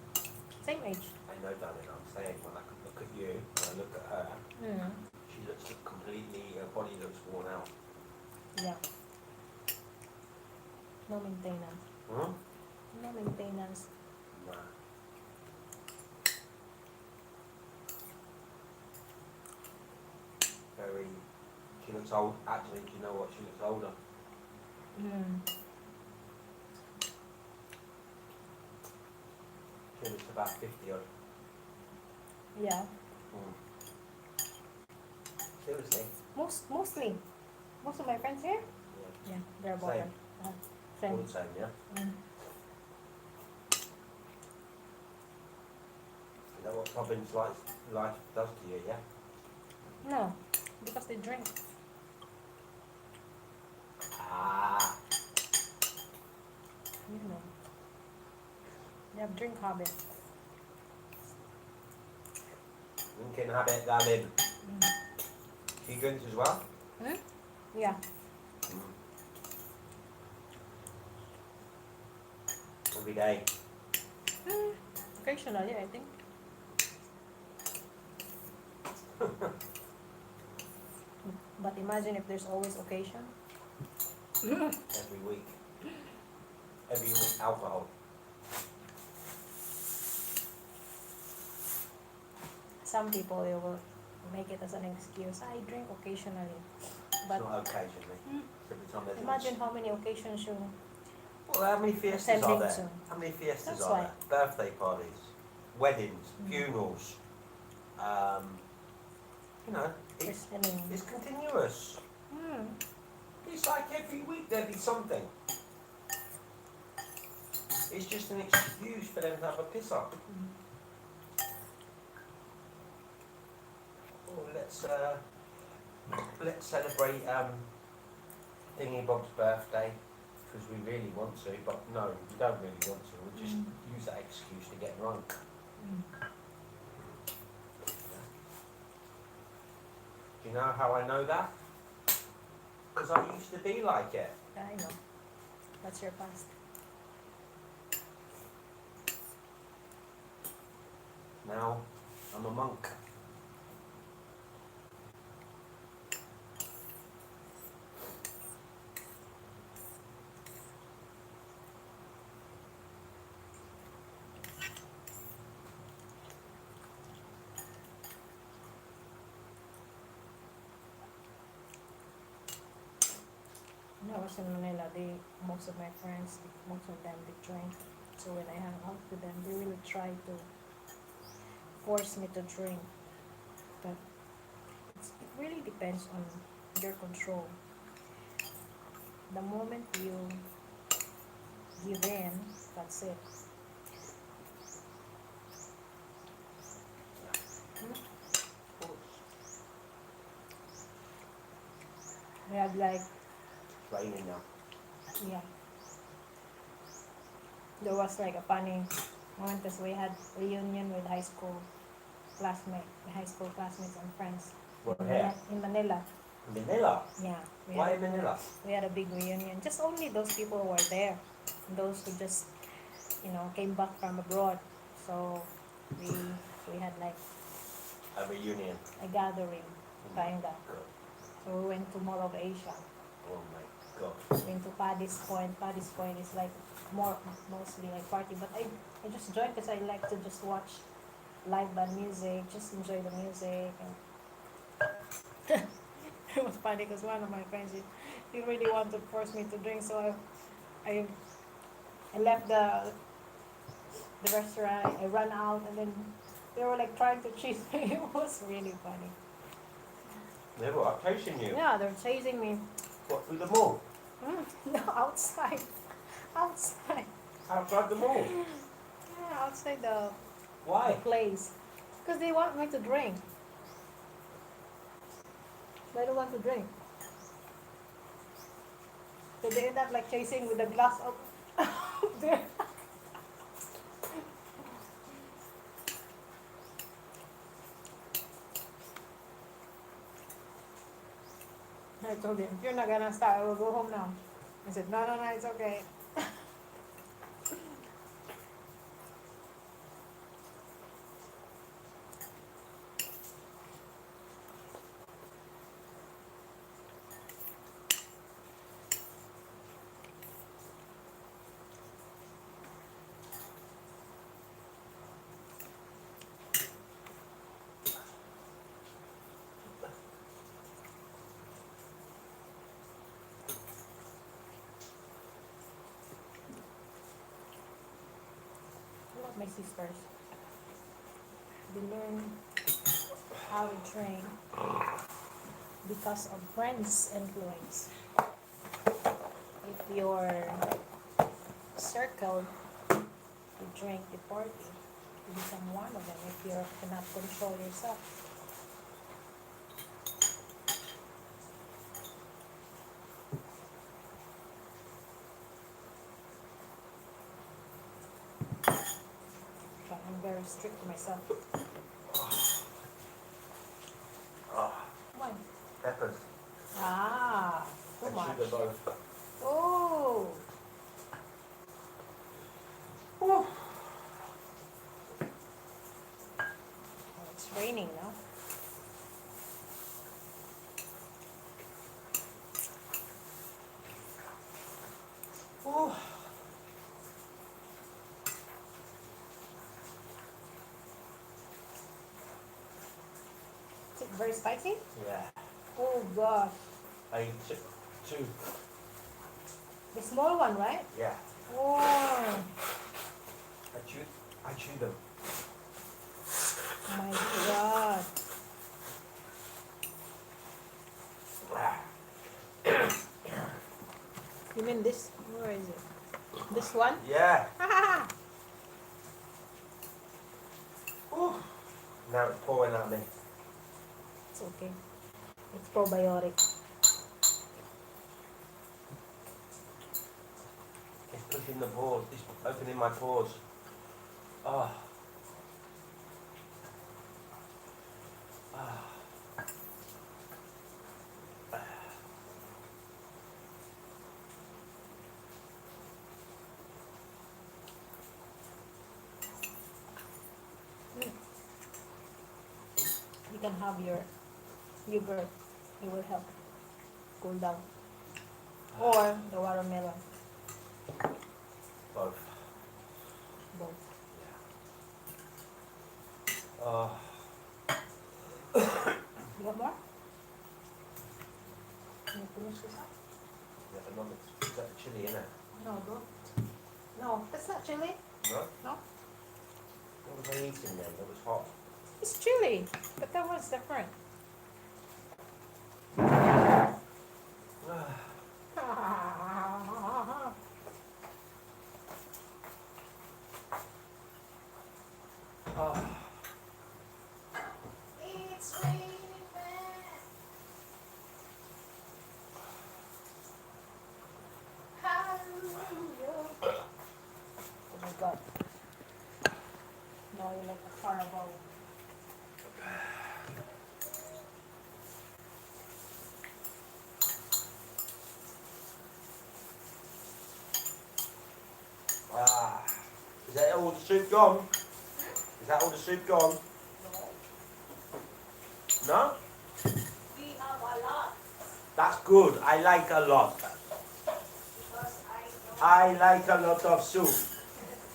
Same age. I know, darling. I'm saying when I look at you and I look at her, Mm. she looks completely. Her body looks worn out. Yeah. No maintenance. Hmm? No maintenance. Nah. Very. She looks old. Actually, do you know what? She looks older. Mm. She looks about 50 odd. Yeah. Mm. Seriously? Mostly. Most of my friends here? Yeah. Yeah, they're about Same. that. All Same. the same, yeah? Mm. Is that what Robin's life does to you, yeah? No, because they drink. Ah. You know. They have drink habit. Drinking habit, darling. Mm. She drinks as well? Hmm? Yeah. Mm. Every day. Mm. Occasionally, I think. But imagine if there's always occasion. Every week. Every week, alcohol. Some people they will make it as an excuse. I drink occasionally. But It's not occasionally. Mm. It's every time there's imagine how many occasions you Well, how many fiestas are attending there? to. How many fiestas That's are why. there? Birthday parties, weddings, Mm. funerals. You know, it's Christening. continuous. Mm. It's like every week there'll be something. It's just an excuse for them to have a piss up. Mm. Oh, let's celebrate Thingy Bob's birthday because we really want to, but no, we don't really want to. We'll just use that excuse to get drunk. Mm. Do you know how I know that? Because I used to be like it. I know. That's your past. Now I'm a monk. When I was in Manila, most of my friends, most of them, they drink. So when I hang out with them, they really try to force me to drink. But it really depends on your control. The moment you give in, that's it. Of course. We had like, It's raining now. yeah. There was like a funny moment because we had reunion with high school classmates and friends. What, in, here? In Manila. Manila? Yeah. Why in Manila? We had a big reunion. Just only those people who were there. Those who just, came back from abroad. So we had like A reunion. a gathering, kinda. God. So we went to Mall of Asia. Oh my God. We went to Paddy's Point. Paddy's Point is like mostly like party. But I just joined because I like to just watch live band music, just enjoy the music. And it was funny because one of my friends, he really wanted to force me to drink, so I left the restaurant. I ran out, and then they were like trying to chase me. It was really funny. They were chasing you. Yeah, they're chasing me. What, through the mall? No, outside. Outside. Outside the mall? Yeah, outside the Why? place. Because they want me to drink. They don't want to drink. So they end up like chasing with a glass up there. I told him, if you're not gonna stop, I will go home now. He said, no, no, no, it's okay. I love my sisters. They learn how to train because of friends' influence. If your circle, you drink, the party, you become one of them if you cannot control yourself. But I'm very strict to myself. One. Peppers. Ah, too And much. sugar both. Oh, Whew. it's raining now. Whew. Is it very spicy? Yeah. Oh gosh. I ate two. The small one, right? Yeah. Oh I chewed them. my god. You mean this? Where is it? This one? Yeah. Ah, Whew. Now it's pouring at me. it's okay. It's probiotic. It's pushing the pores. It's opening my pores. Ah. Ah. You can have your yogurt. It will help cool down. Or the watermelon. Both. Both. Ah. You got more? Can you finish this up? Yeah, but not is that chili in it? No, don't. No, that's not chili. No? No. What was I eating then? That was hot. It's chili, but that one's different. Ah. It's raining man. Hallelujah. Oh my god. Now you're like a fireball. Ah. Is that all the soup gone? Is that all the soup gone? No? We have a lot. That's good. I like a lot. Because I like a lot of soup.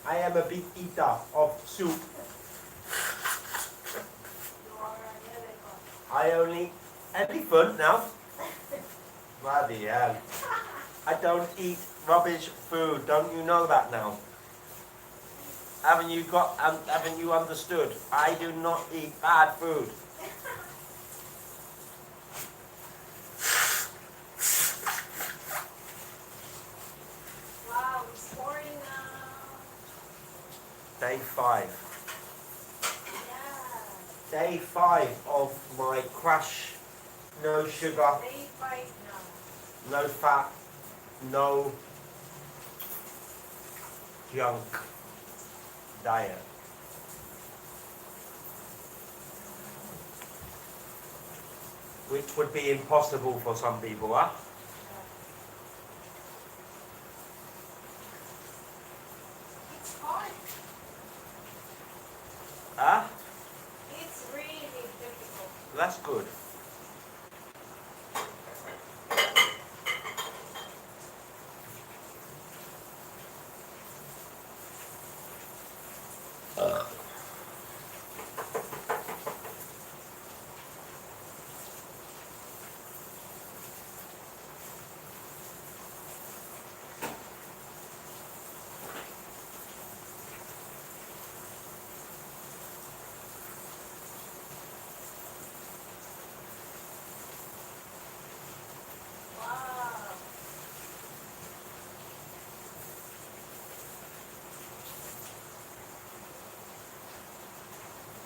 I am a big eater of soup. you are an elephant. I only elephant now. Bloody hell. I don't eat rubbish food. Don't you know that now? Haven't you understood? I do not eat bad food. Wow, it's pouring now. Day 5. Yeah. Day 5 of my crash. No sugar, Day 5 now. no fat, no junk diet. which would be impossible for some people, huh? It's hard. Huh? It's really difficult. That's good. Wow.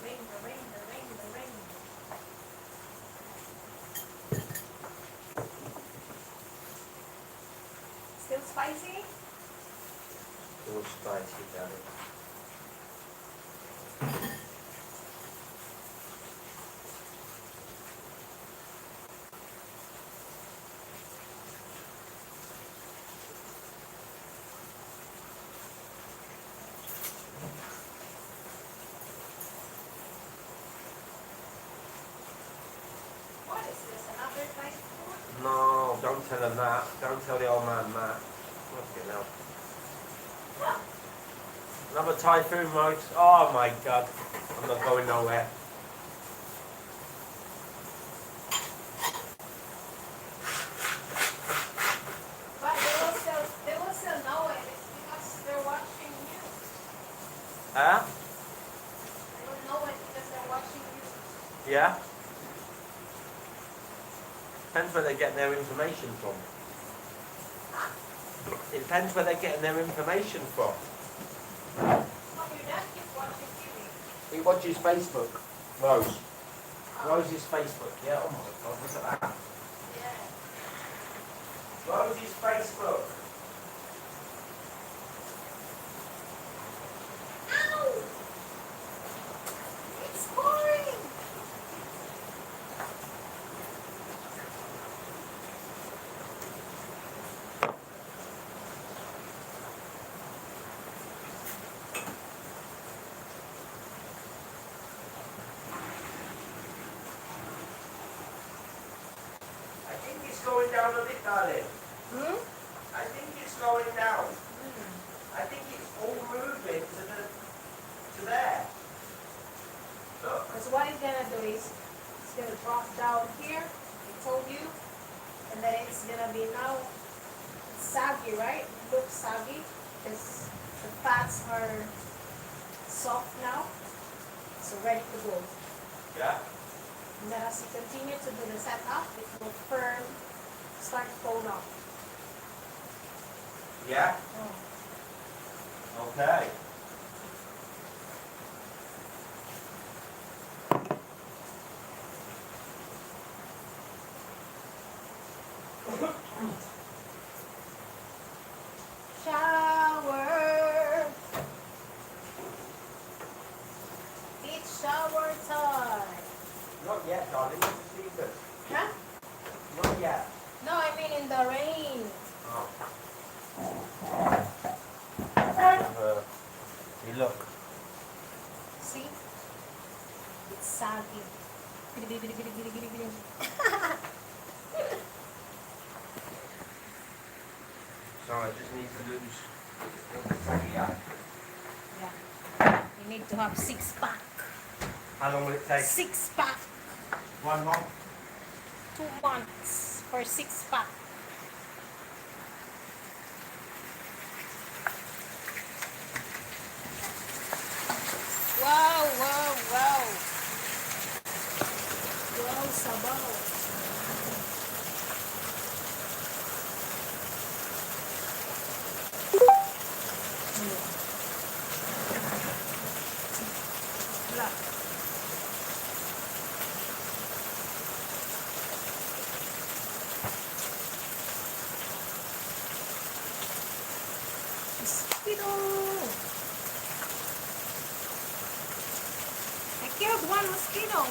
Ring, the ring, the ring, the ring. Still spicy? It was spicy, damn it. What is this? Another typhoon? No, don't tell him that. Don't tell the old man that. Fucking hell. Another typhoon, right? Oh my god. I'm not going nowhere. But they will still know it. It's because they're watching news. Huh? They will know it because they're watching news. Yeah? Depends where they're getting their information from. It depends where they're getting their information from. Oh, your dad keeps watching TV. He watches Facebook. Rose. Rose's Facebook. Yeah, oh my god, look at that. Yeah. Rose's Facebook. Ow! It's pouring! I think it's going down a bit, darling. Hmm? I think it's going down. I think it's all moving to there. Look. Because what it's gonna do is, it's gonna drop down here, I told you, and then it's gonna be now saggy, right? It looks saggy, because the fats are soft now, so ready to go. Yeah? And then as you continue to do the setup, it will firm, start to fold up. Yeah? Okay. Shower! It's shower time! Not yet, darling. It's the season. Huh? Not yet. No, I mean in the rain. Oh. You look. See? It's saggy. So I just need to lose. Yeah. Yeah. You need to have 6-pack. How long will it take? 6-pack. 1 month? 2 months for 6-pack. Wow, wow, wow. Wow, sabaw. Wala. Mosquito! I killed one mosquito.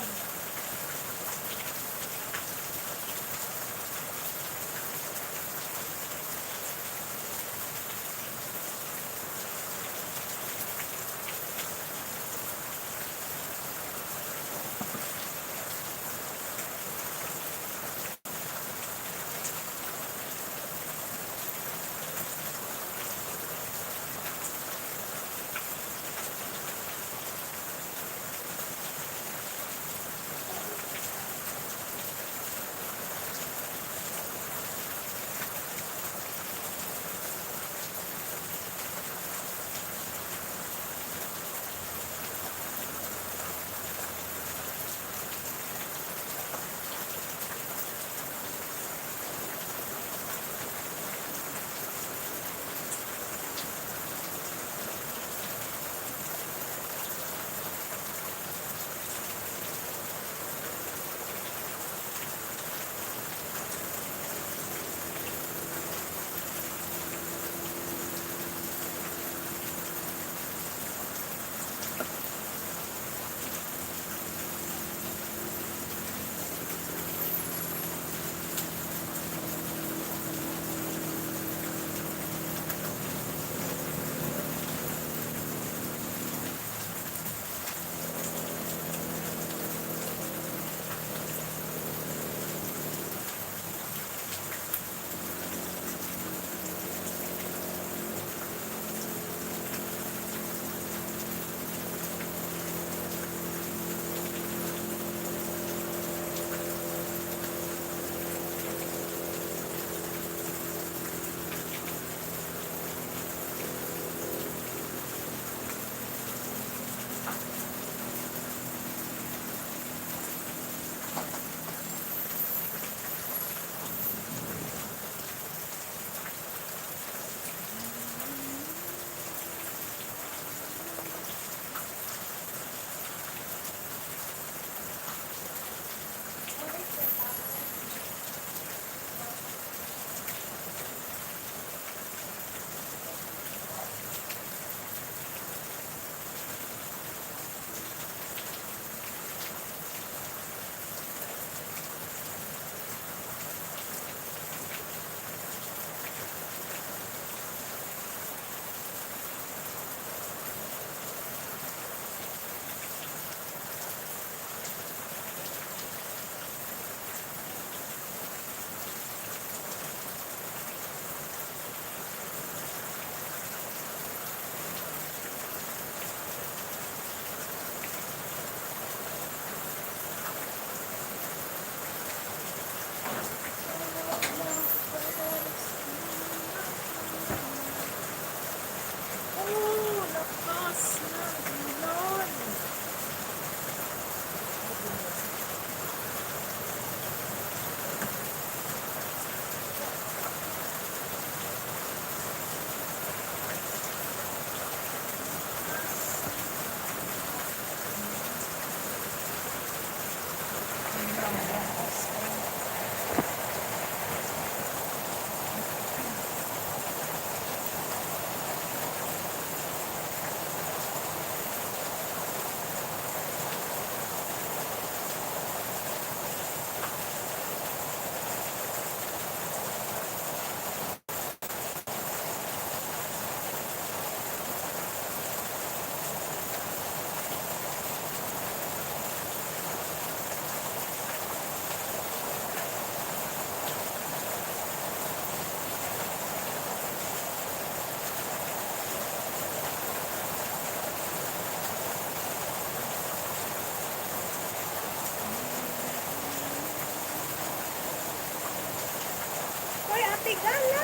Hoy, Ate Gala!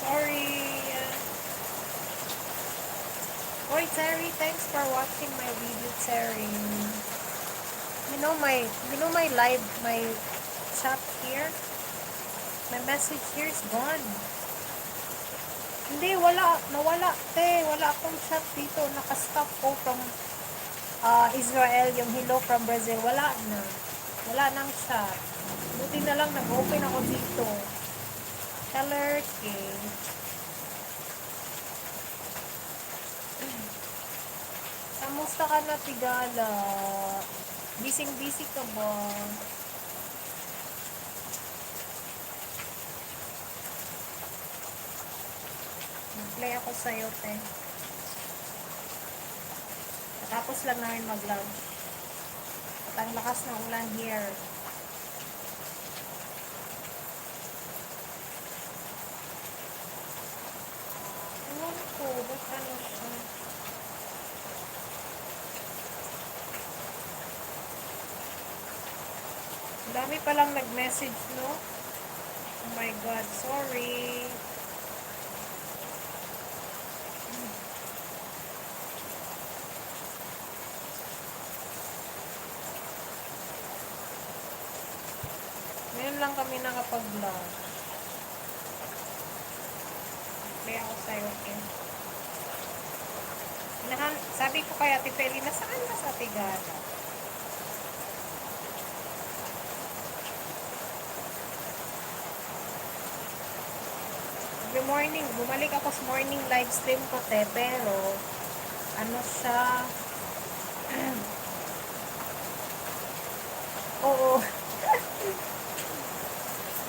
Sorry. Hoy, Terry, thanks for watching my video, Terry. You know my live, my chat here? My message here is gone. Hindi, nawala, te. Wala akong chat dito. Nakastop ko from Israel, yung hello from Brazil. Wala na. Wala nang chat. Buti na lang nag-open ako dito. Teller, okay. Kamusta ka na, Tigala? Busy ka ba? Mag-play ako sa'yo, te. Tapos lang namin mag-lunch. At ang lakas ng ulan here. Ewan ko, ba't ano siya? Ang dami palang nag-message, no? Oh my God, sorry. Ngayon lang kami nakapag-vlog. Play ako sa'yo, okay? Sabi ko kay Ate Feli, nasaan ka sa Tigala? Good morning. Bumalik ako sa morning live stream ko, te. Pero, ano siya? Oo.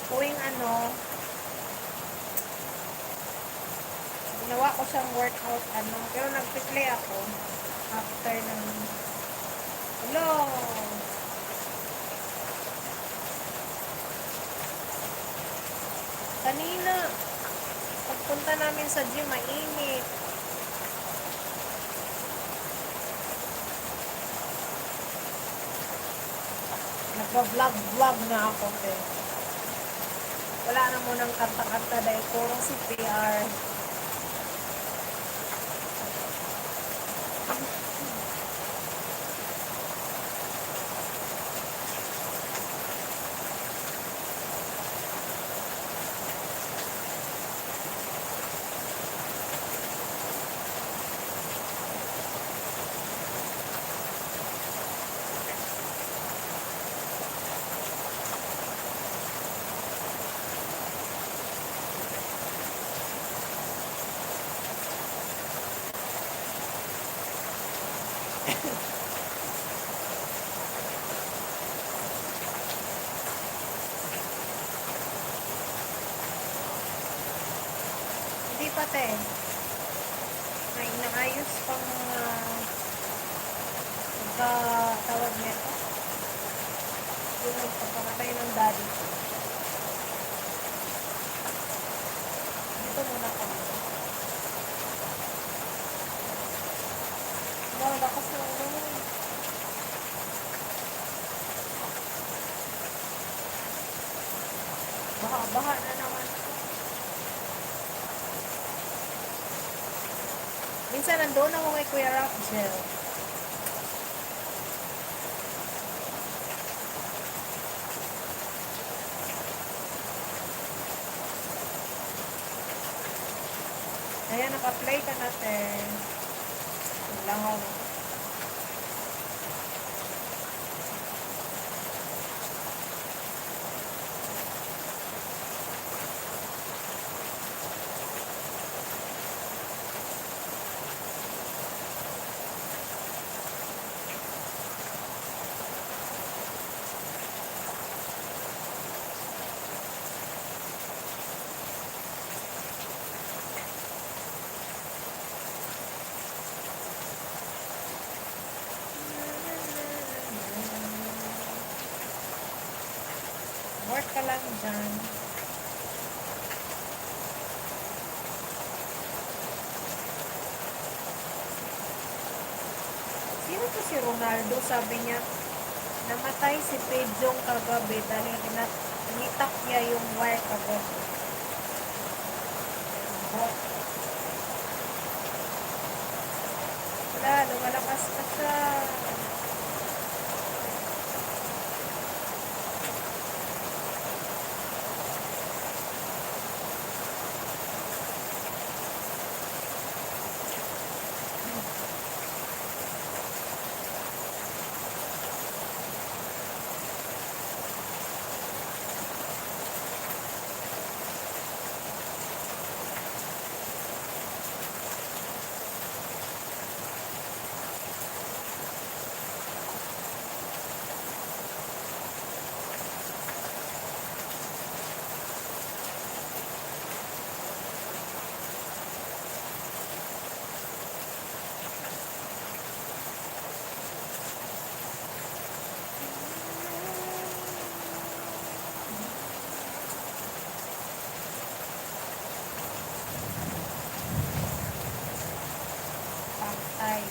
Tuwing ano, ginawa ko siyang workout, ano. Pero nag-play ako after ng hello! Kanina, pagpunta namin sa gym, mainit. Nagpa-vlog na ako, te. Wala na munang kanta-kanta dahil puro si PR. Hindi pa, te. May inaayos pang tawag nito. Yung nagpapamatay ng daddy ko. Dito muna kami. Wow, lakas ng ulan. Baha na naman. Minsan nandoon ako kay Kuya Rafael. Ayan, naka-play ka natin. Lang ako. Work ka lang dyan. Sino to si Ronaldo? Sabi niya, namatay si Pejong kagabi dahil nitak niya yung wire kagabi. Wala, lumalakas na siya. Patay.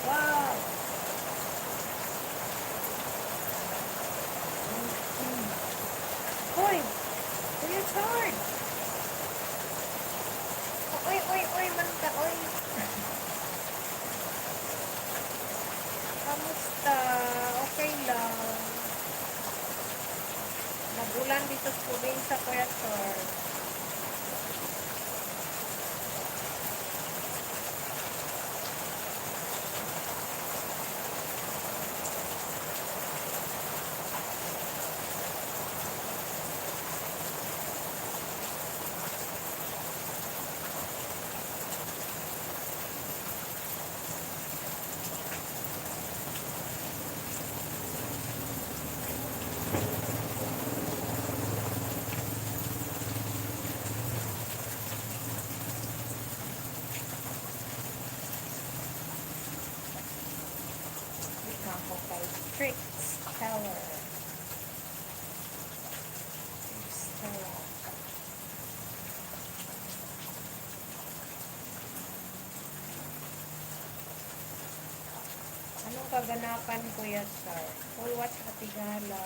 Wow! Hoy! Kuya Chard! Oy, man ka, oy! Kamusta? Okay lang. Nagulan dito sa probinsya, Kuya Chard. Ako kay Tricks Tower. Anong kaganapan, Kuya Sir? Uy, watch Atigala.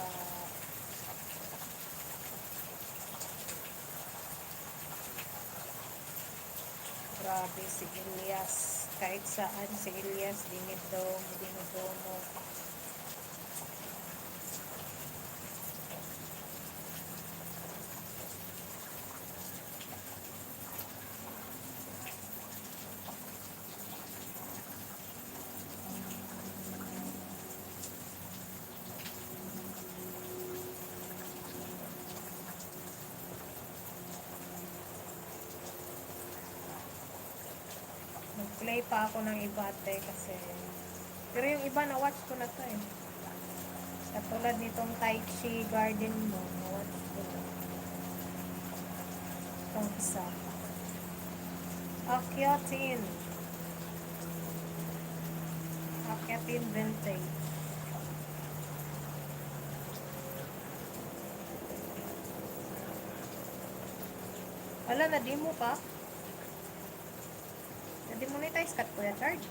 Grabe si Elias. Kahit saan si Elias, dinidomo. mag-play pa ako ng iba ate kasi pero yung iba na watch ko na to eh. Katulad nitong Tai Chi Garden mo, na watch ko na. Itong isa. Akyatin. Akyatin Vintage. Wala, na-demo ka? Na-demonetize ka, Kuya Charge?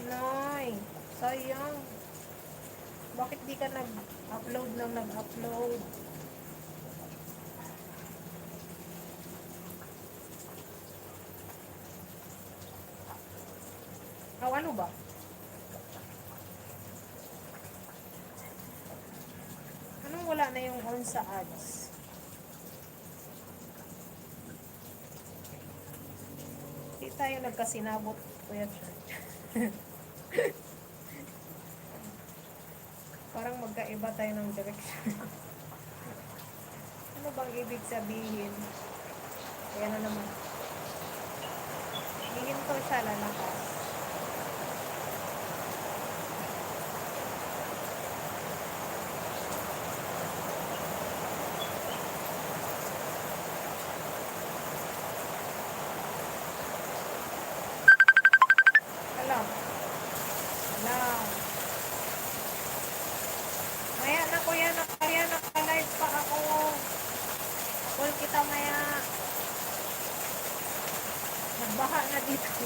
Noy, sayang. Bakit di ka nag-upload ng nag-upload? Oh, ano ba? Anong wala na yung on sa ads? Di tayo nagkasinabot, Kuya Church. Parang magkaiba tayo ng direction. Ano bang ibig sabihin? Kaya na naman. Hihinto siya lalakas. Alam. Alam. Maya na kuya, naka-live pa ako. Call kita maya. Nagbaha na dito.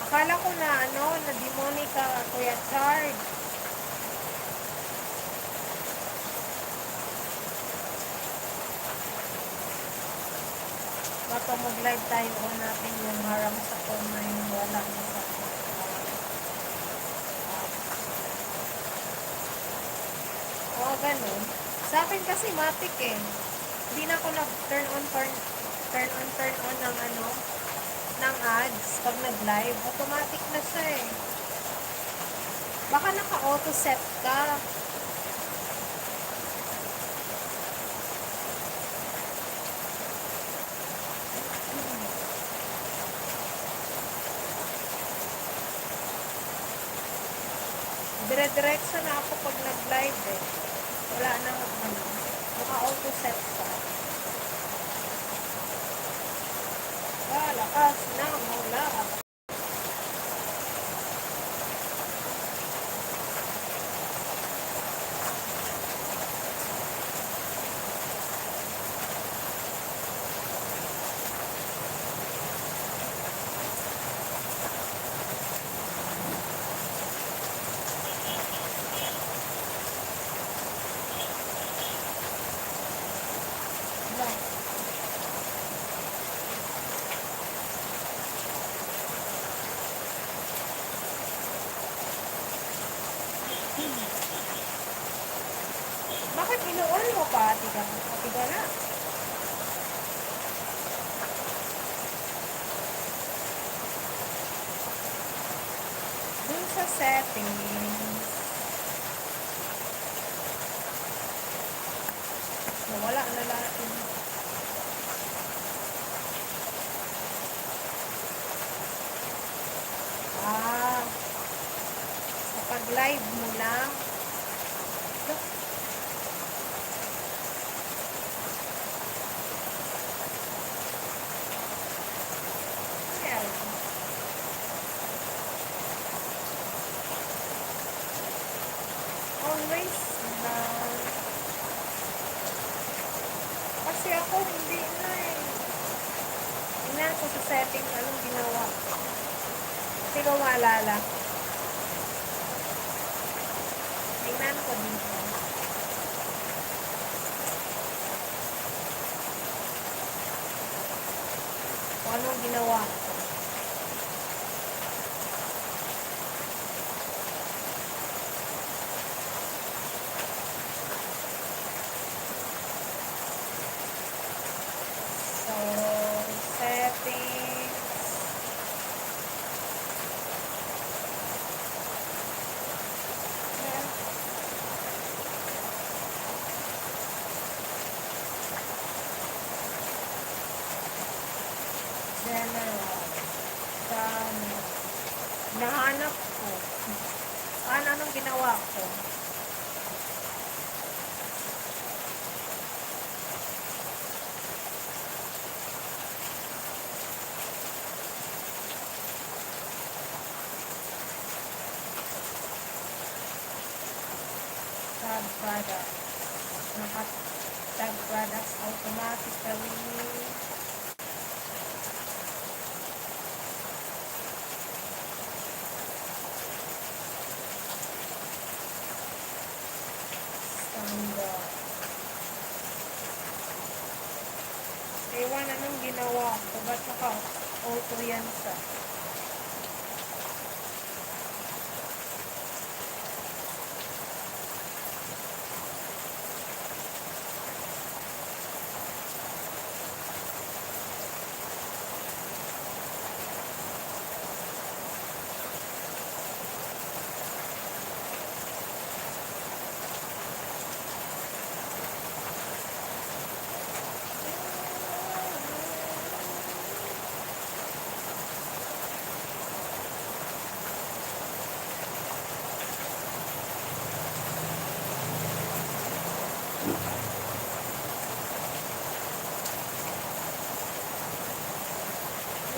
Akala ko na na-demonic ka, Kuya Charge. Baka mag-live tayo o natin yung harang sa phone na yung wala na sa o, ganun. Sa akin kasi matik eh. Hindi na ako nag-turn on ng ng ads pag nag-live. Automatic na siya eh. Baka naka-auto set ka. Dire-diretso na ako pag nag-live eh. Wala nang naka-auto set ka. Lakas na mula. Bakit inuon mo pa? Tiga na. Dun sa settings. Wala na lahat yun. Kapag live mo lang. Always lang. Kasi ako hindi na eh. Tingnan ko sa setting anong ginawa. Hindi ko maalala. Tingnan ko dito. Kung anong ginawa. General. Nahanap ko. Anong ginawa ko? Tag products. Tag products automatically. Standard. Ewan anong ginawa ko. Ba't naka-auto yan sa?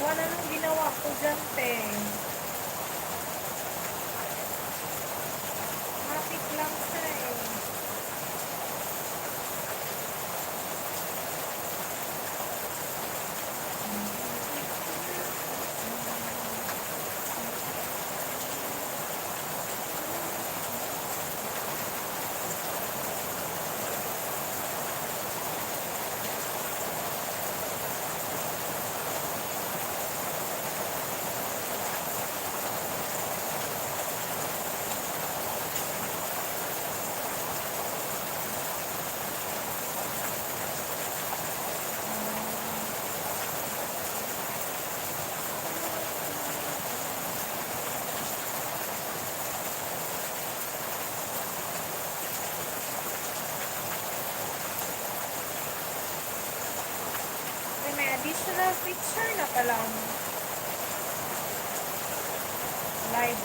Ewan anong ginawa ko dyan, te. Matik lang siya eh. May additional feature na pala ang live.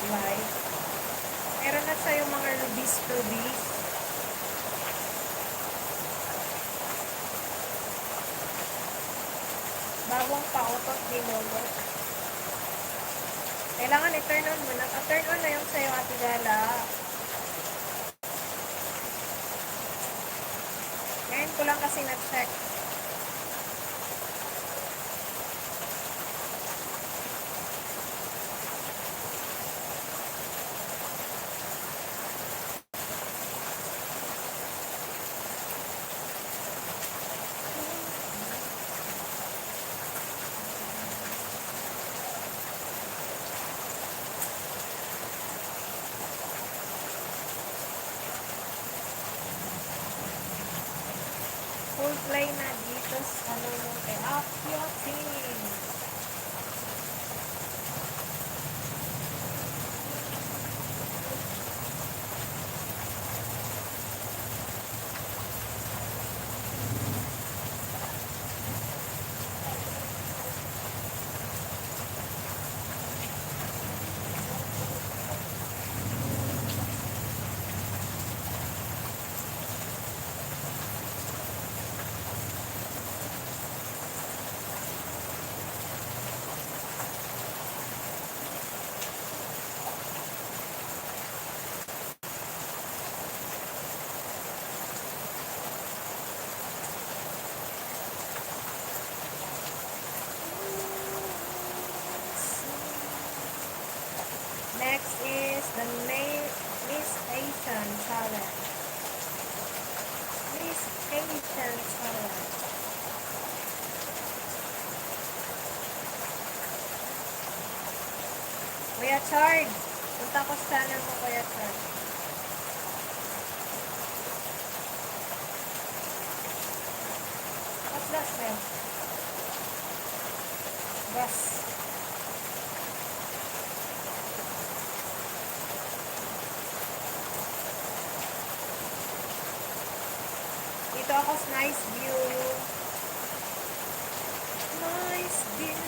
Meron na sa'yo mga rubies. Bagong pautot ni Lolo. Kailangan i-turn on mo na. Turn on na yung sa'yo, Ate Gala. Ngayon ko lang kasi na-check. Full play na dito sa kay Akyo Team. Next is the Miss Asian Challenge. Miss Asian Challenge. Kuya Chard, punta ko sa channel mo, Kuya Chard. What's that smell? Gas. Dito ako sa nice view. Nice view.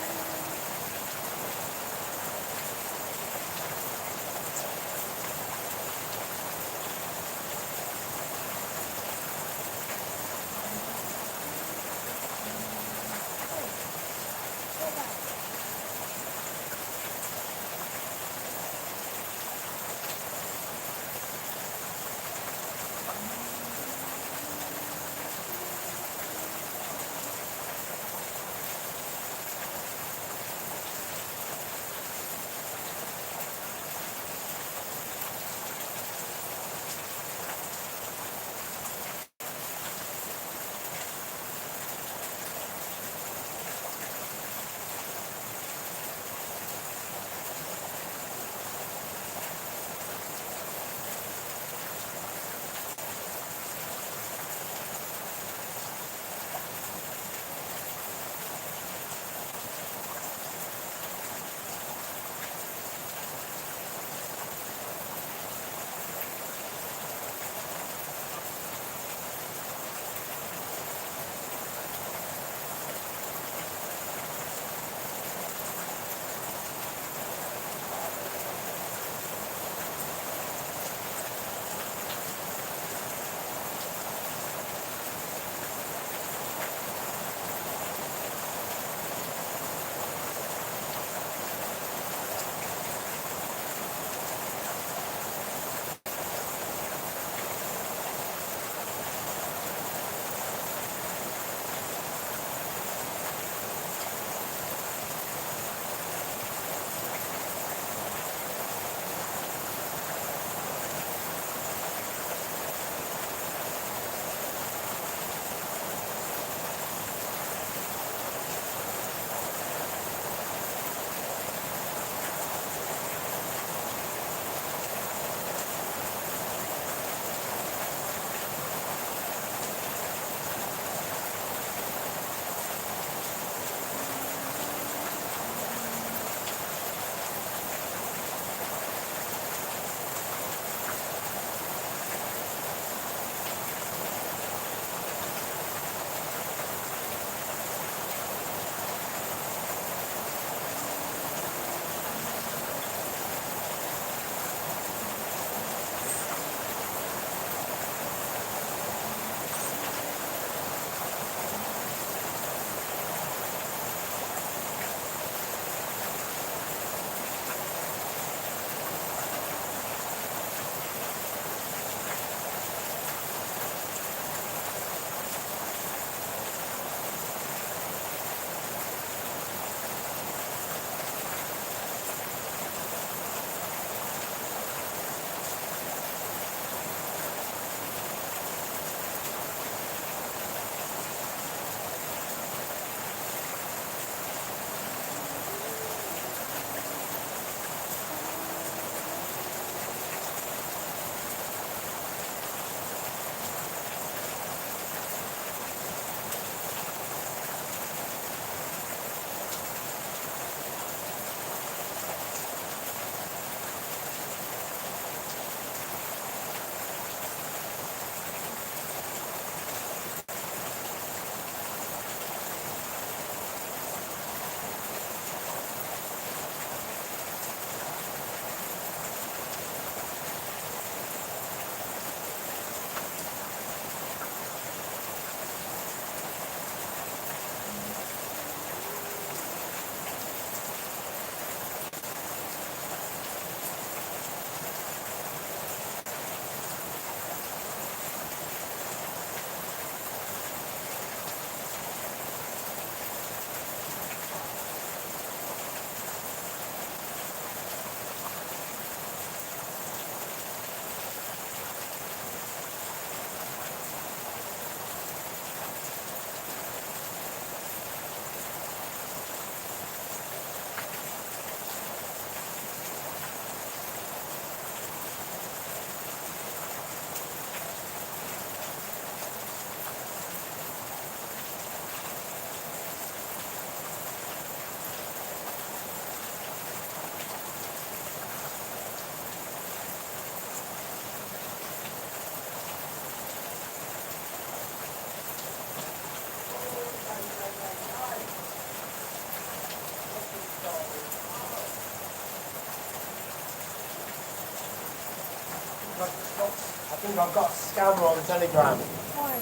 think I've got a scammer on Telegram. Why?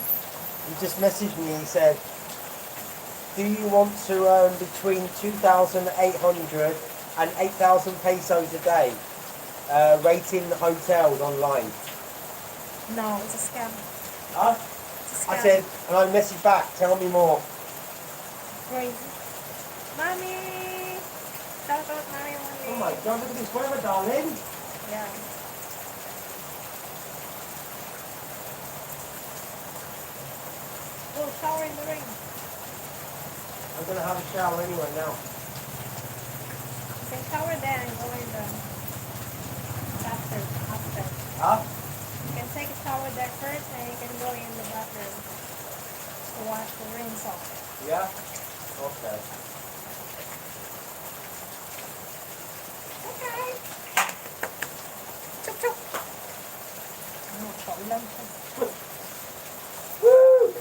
He just messaged me. He said, "Do you want to earn between 2,800 and 8,000 pesos a day, rating hotels online?" No, it's a scam. Huh? It's a I scam. said, and I messaged back, "Tell me more." Crazy. Mommy! Shout out, mommy, mommy. Oh my God! Look at this weather, darling. Yeah. Go shower in the rain. I'm gonna have a shower anyway now. You can shower there and go in the bathroom after. Huh? You can take a shower there first and you can go in the bathroom to wash the rinse off. Yeah. Okay. Okay. Chup chup. Ano, paulan siya. Woo!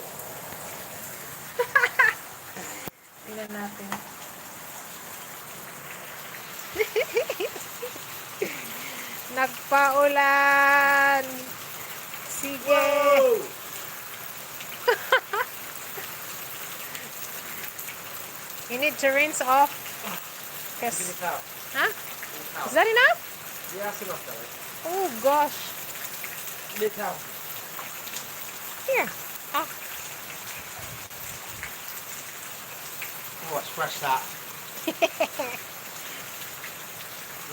Tingnan natin. Nagpaulan. Sige. Whoa! You need to rinse off. Give Cause, me a towel. huh? Give me a towel. Is that enough? Yeah, that's enough, darling. Oh gosh. Give me a towel. Here. Ah. Oh, it's fresh that.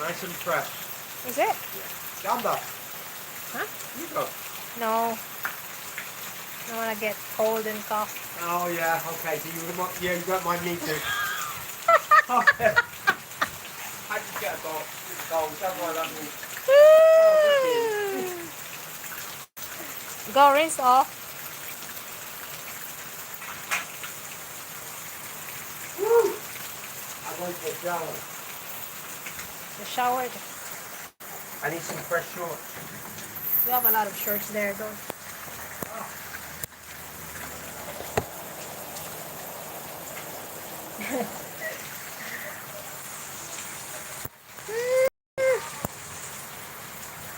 Nice and fresh. Is it? Gamba. Huh? You go. No. I wanna get cold and cough. Oh yeah. Okay. So you don't mind me too. Okay. I just get a bowl. Don't worry about me. Go rinse off. Woo! I'm going to shower. You showered. I need some fresh shorts. You have a lot of shirts there, though.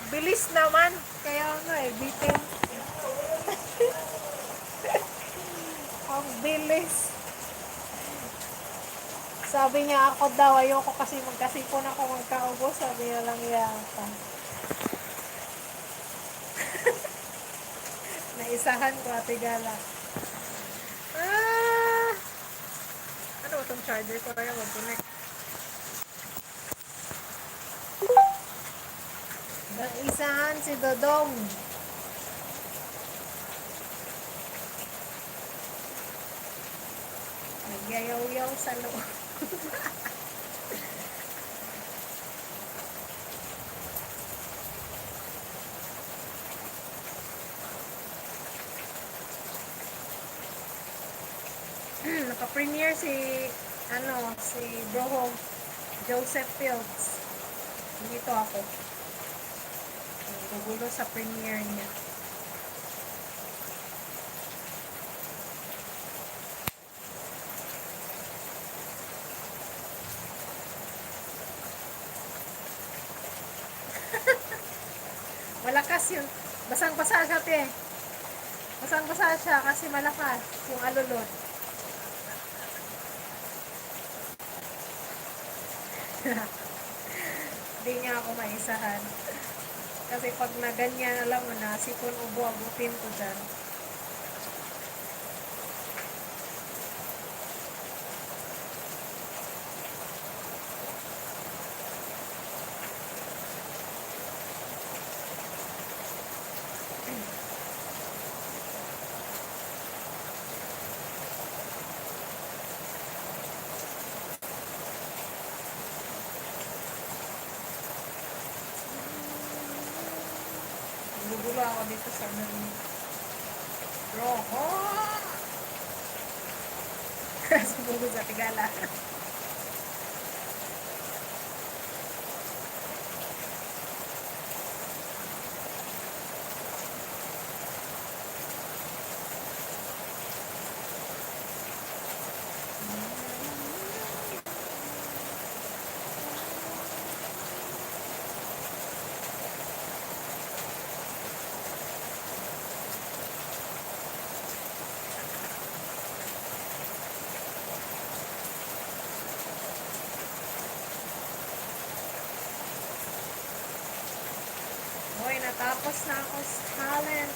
Bilis naman. Kaya nga eh, bitin. Ang bilis. Sabi niya ako daw, ayoko kasi magkasipon ako magkaubos. Sabi niya lang yata. Naisahan ko, Ate Gala. Ah! Ano ba itong charger ko? Kaya mag-connect. Naisahan si Dodong. Nagyayaw-yaw sa loob. Naka-premiere si Bro Joseph Fields. Dito ako. Gugulo sa premiere niya. Malakas yun. Basang-basa siya, te. Basang-basa siya kasi malakas yung alulot. Hindi niya ako maisahan. Kasi pag na ganyan, alam mo na, sipon ubo, abutin ko dyan. Gugulo ako dito sa roho. Sumugod sa Tigala. Nakatapos na ako sa talent.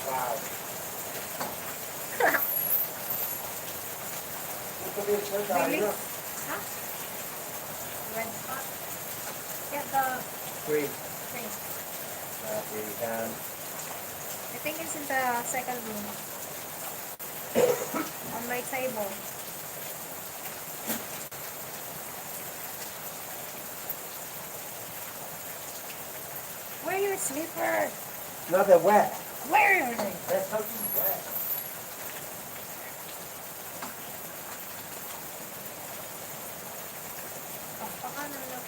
Wow. Really? Huh? Red spot? Get the Green. thing. Here you can. I think it's in the second room. On my table. Where are your slippers? No, they're wet. Where are they? They're totally wet.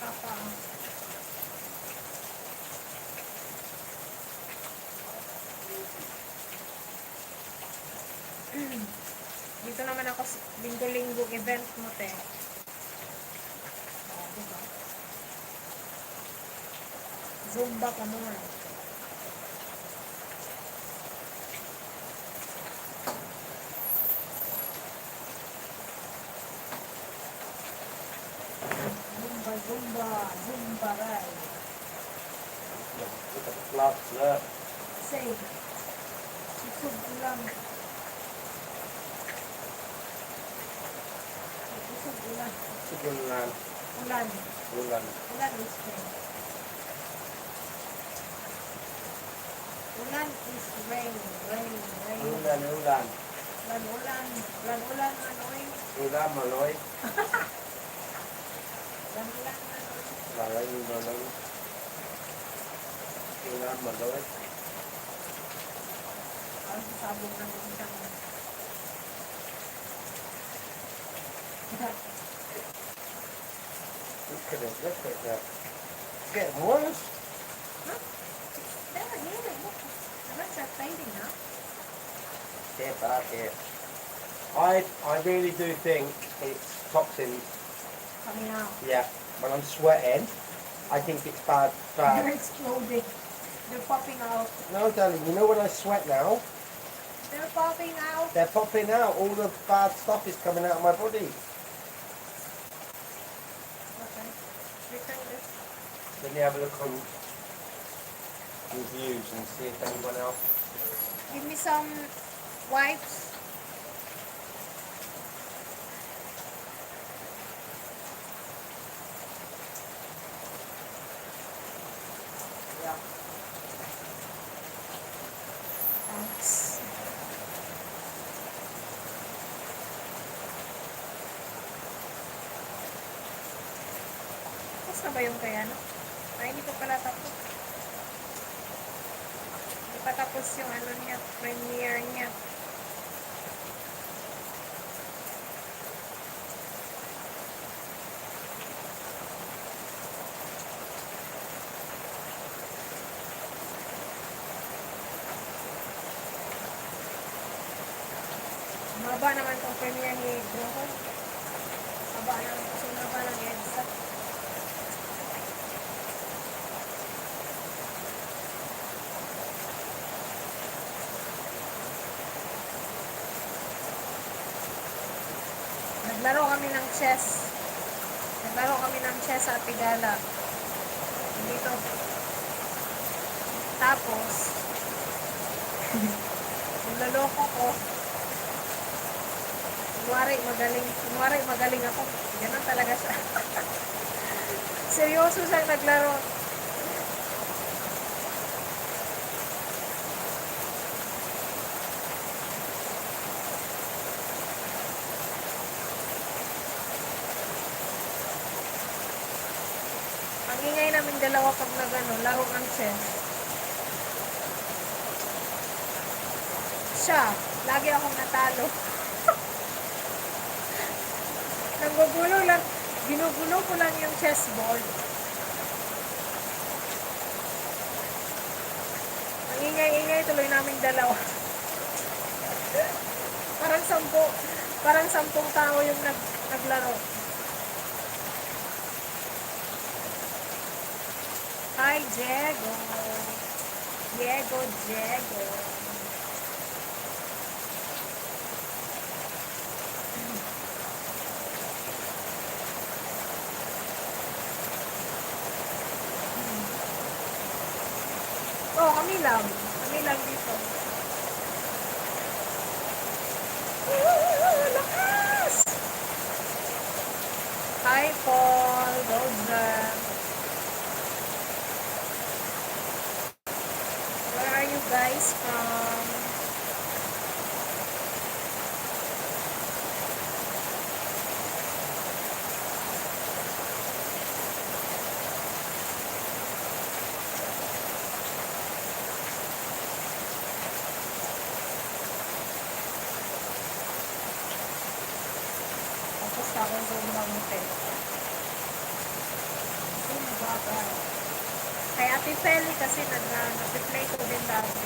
Papa. Dito naman ako linggo-linggo event mo, te. Diba? Zumba ka more. Zumba ride. Look at the gloves, look. Say, susog ulang. Susog ulan. Ulan. Ulan. Ulan. Ulan is rain. Ulan is rain. Rain. Ulan. Ulan. Ulan, manoy. Ulan, maloy. Ulan, manoy. Lalay, maloy. Ulan, maloy. Parang sasabog na yung isang. Look at it, look at that. It's getting worse. Huh? There, here, look. The reds are fading now. Get back here. I really do think it's toxins. Coming out. Yeah. When I'm sweating, I think it's bad. They're exploding. They're popping out. No, darling, you know when I sweat now? They're popping out. They're popping out. All the bad stuff is coming out of my body. Okay. Return this. Let me have a look on reviews and see if anyone else. Give me some wipes. Yeah. Thanks. Tapos na ba yung kaya no? Ay, hindi pa pala tapos. Hindi pa tapos yung ano niya, premiere niya. Maba naman itong premiere ni Broho. Maba naman kasi maba ng EDSA. Naglaro kami ng chess. Naglaro kami ng chess sa Tigala. Dito. Tapos, nilaloko ko. Kunwari magaling ako. Ganun talaga siya. Seryoso siyang naglaro. Ang ingay namin dalawa pag laro ng chess. siya. Lagi akong natalo. Nanggugulo lang. Ginugulo ko lang yung chessboard. Ang ingay-ingay tuloy naming dalawa. Parang sampung tao yung naglaro. Hi, Diego. Diego. Oh, kami lang. Kami lang dito. Lakas! Hi, Paul. Golden. Where are you guys from? Tapos ako sobrang mutin. Kay Ate Feli kasi nag-replay ko din dati.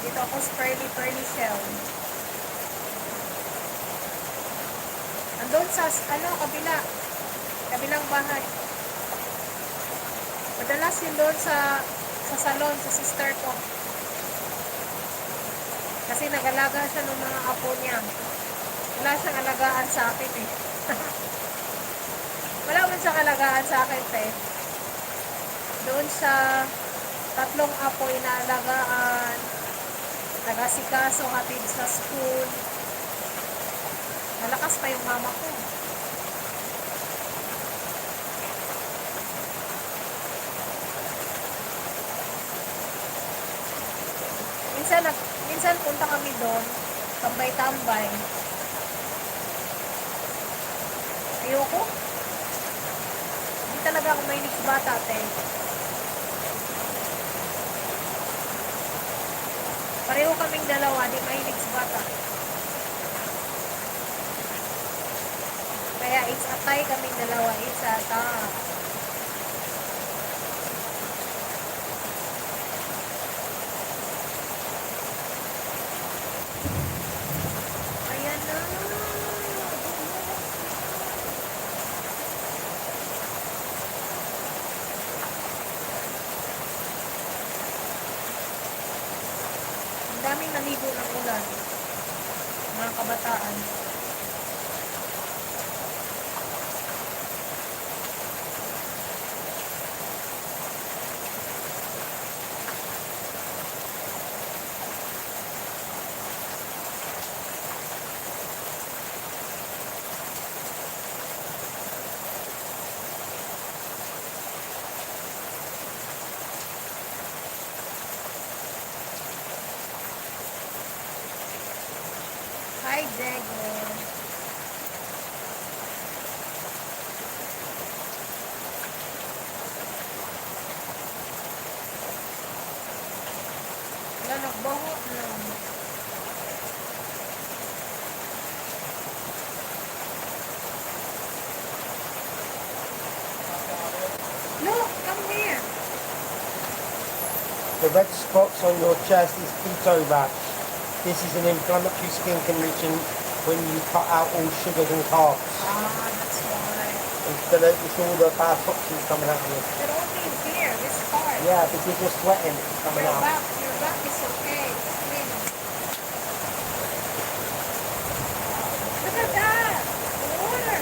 Dito ako sa Pearly Shell. Andun sa, kabilang bahay. Madalas yun doon sa salon, sa sister ko. Kasi nag-alaga siya ng mga apo niya. Wala siyang alagaan sa akin eh. Wala man siyang alagaan sa akin eh. Doon sa 3 apo inaalagaan, nag-asikaso, hatid sa school. Malakas pa yung mama ko. Minsan punta kami doon, tambay-tambay. Ayoko. Hindi talaga ako mahilig sa bata, te. Pareho kaming dalawa, di mahilig sa bata. Kaya it's a tie kaming dalawa, it's a tie. Ayan na. Ang daming naligo ng ulan. Mga kabataan. Hi, Diego. Wala, nagbaho lang. Look, come here. The red spots on your chest is keto rash. This is an inflammatory skin condition when you cut out all sugars and carbs. Ah, that's why. It's all the bad toxins coming out of you. But only here, this part. Yeah, because you're sweating, it's coming out. Your back is okay. It's clean. Look at that. The water.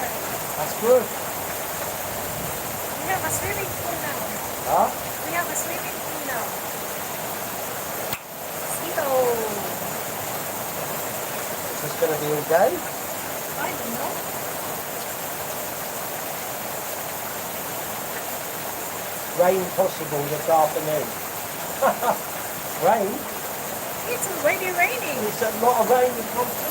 That's good. We have a swimming pool now. Huh? We have a swimming pool now. Mosquito. Is this going to be all day? I don't know. Rain possible this afternoon. Rain? It's already raining. It's a lot of rain that comes through.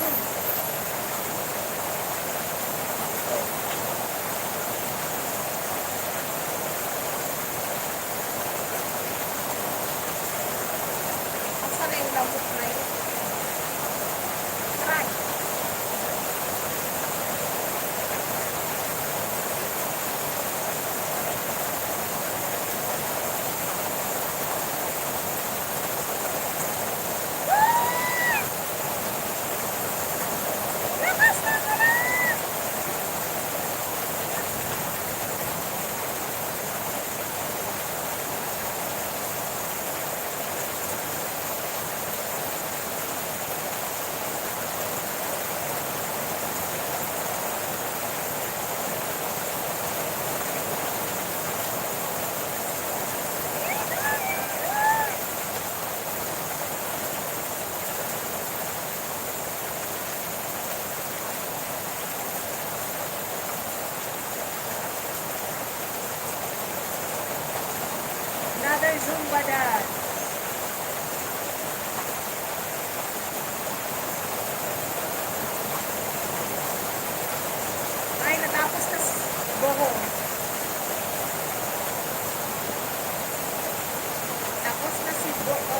ba that? Ay, natapos na buho. Tapos na si buho.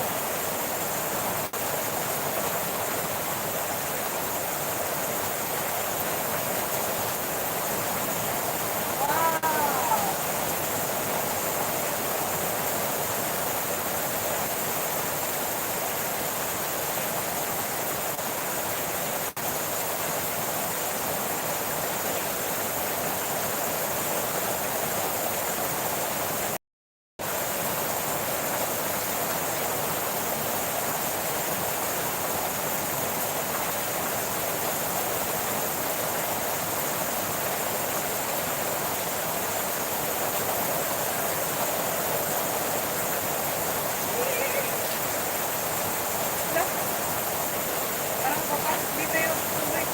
Parang papas dito yung tubig.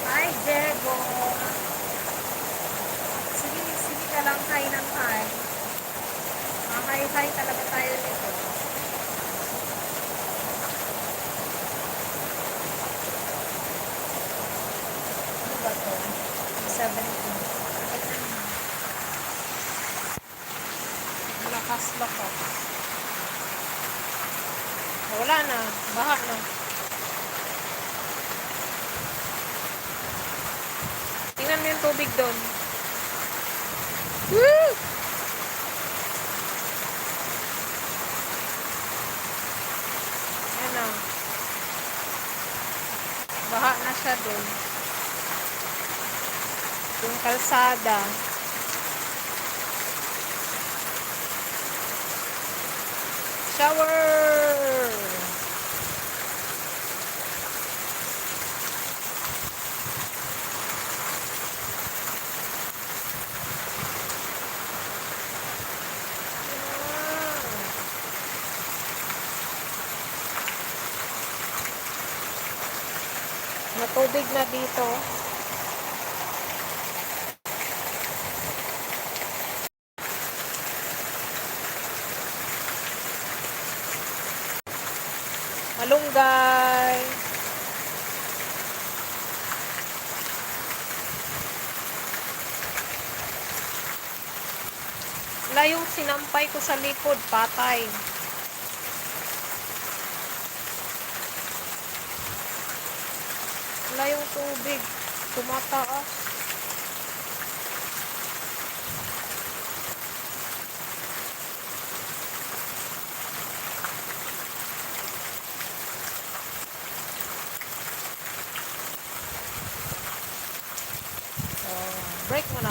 Hi, Diego. Sige, sige ka lang, hi ng hi. Hi talaga tayo nito. Ano ba to? 17. Lakas. Wala na. Baha na. Tingnan mo yung tubig doon. Woo! Ayan na. Baha na siya doon. Yung kalsada. Shower! Matubig na dito. Malunggay. Wala yung sinampay ko sa likod, patay. Wala yung tubig. Tumataas.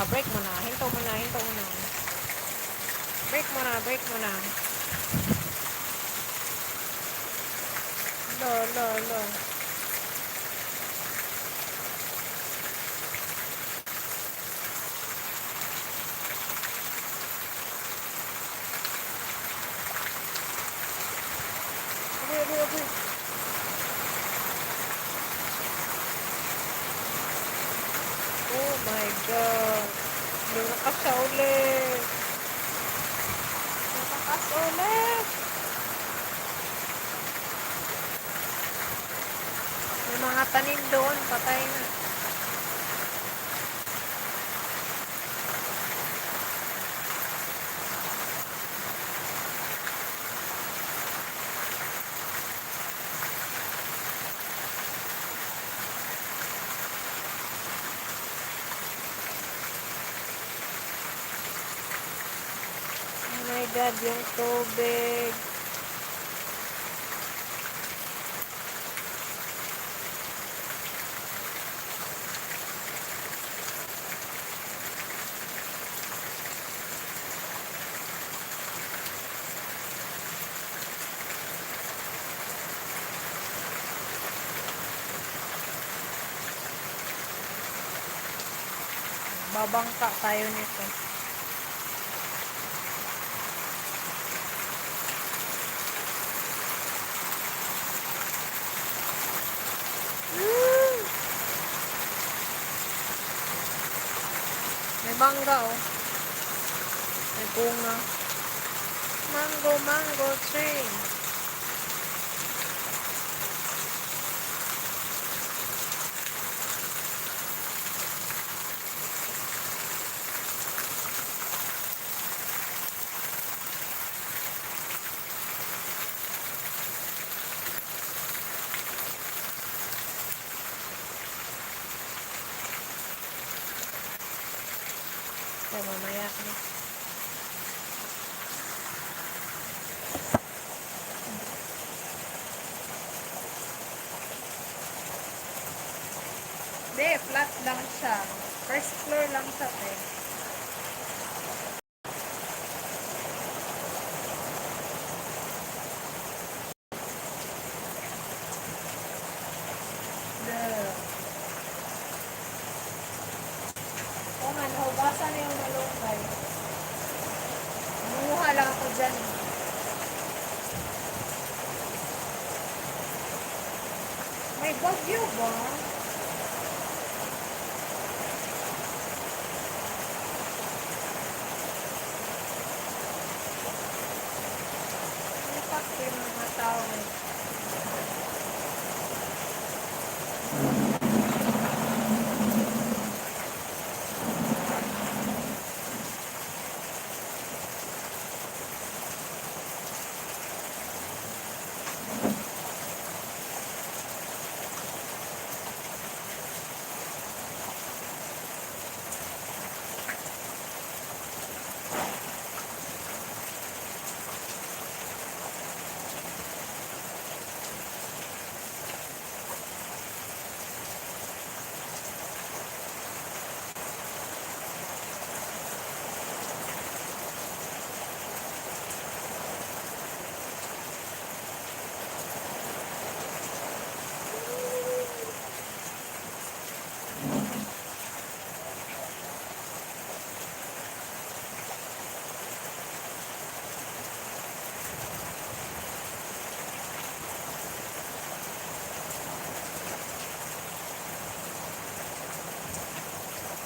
Break mo na. Hinto mo na. Break mo na. Lo. Abi. Oh my God. Lumakas siya ulit. May mga tanim doon. Patay na. Oh my God, yung tubig. Babangka tayo nito. bangga oh. May bunga. Mango tree. Kaya mamaya na. Hindi, flat lang siya. First floor lang siya eh. O man, hugasan na yung malunggay. Manguha lang ako dyan. May bagyo ba? May pakti mga tao.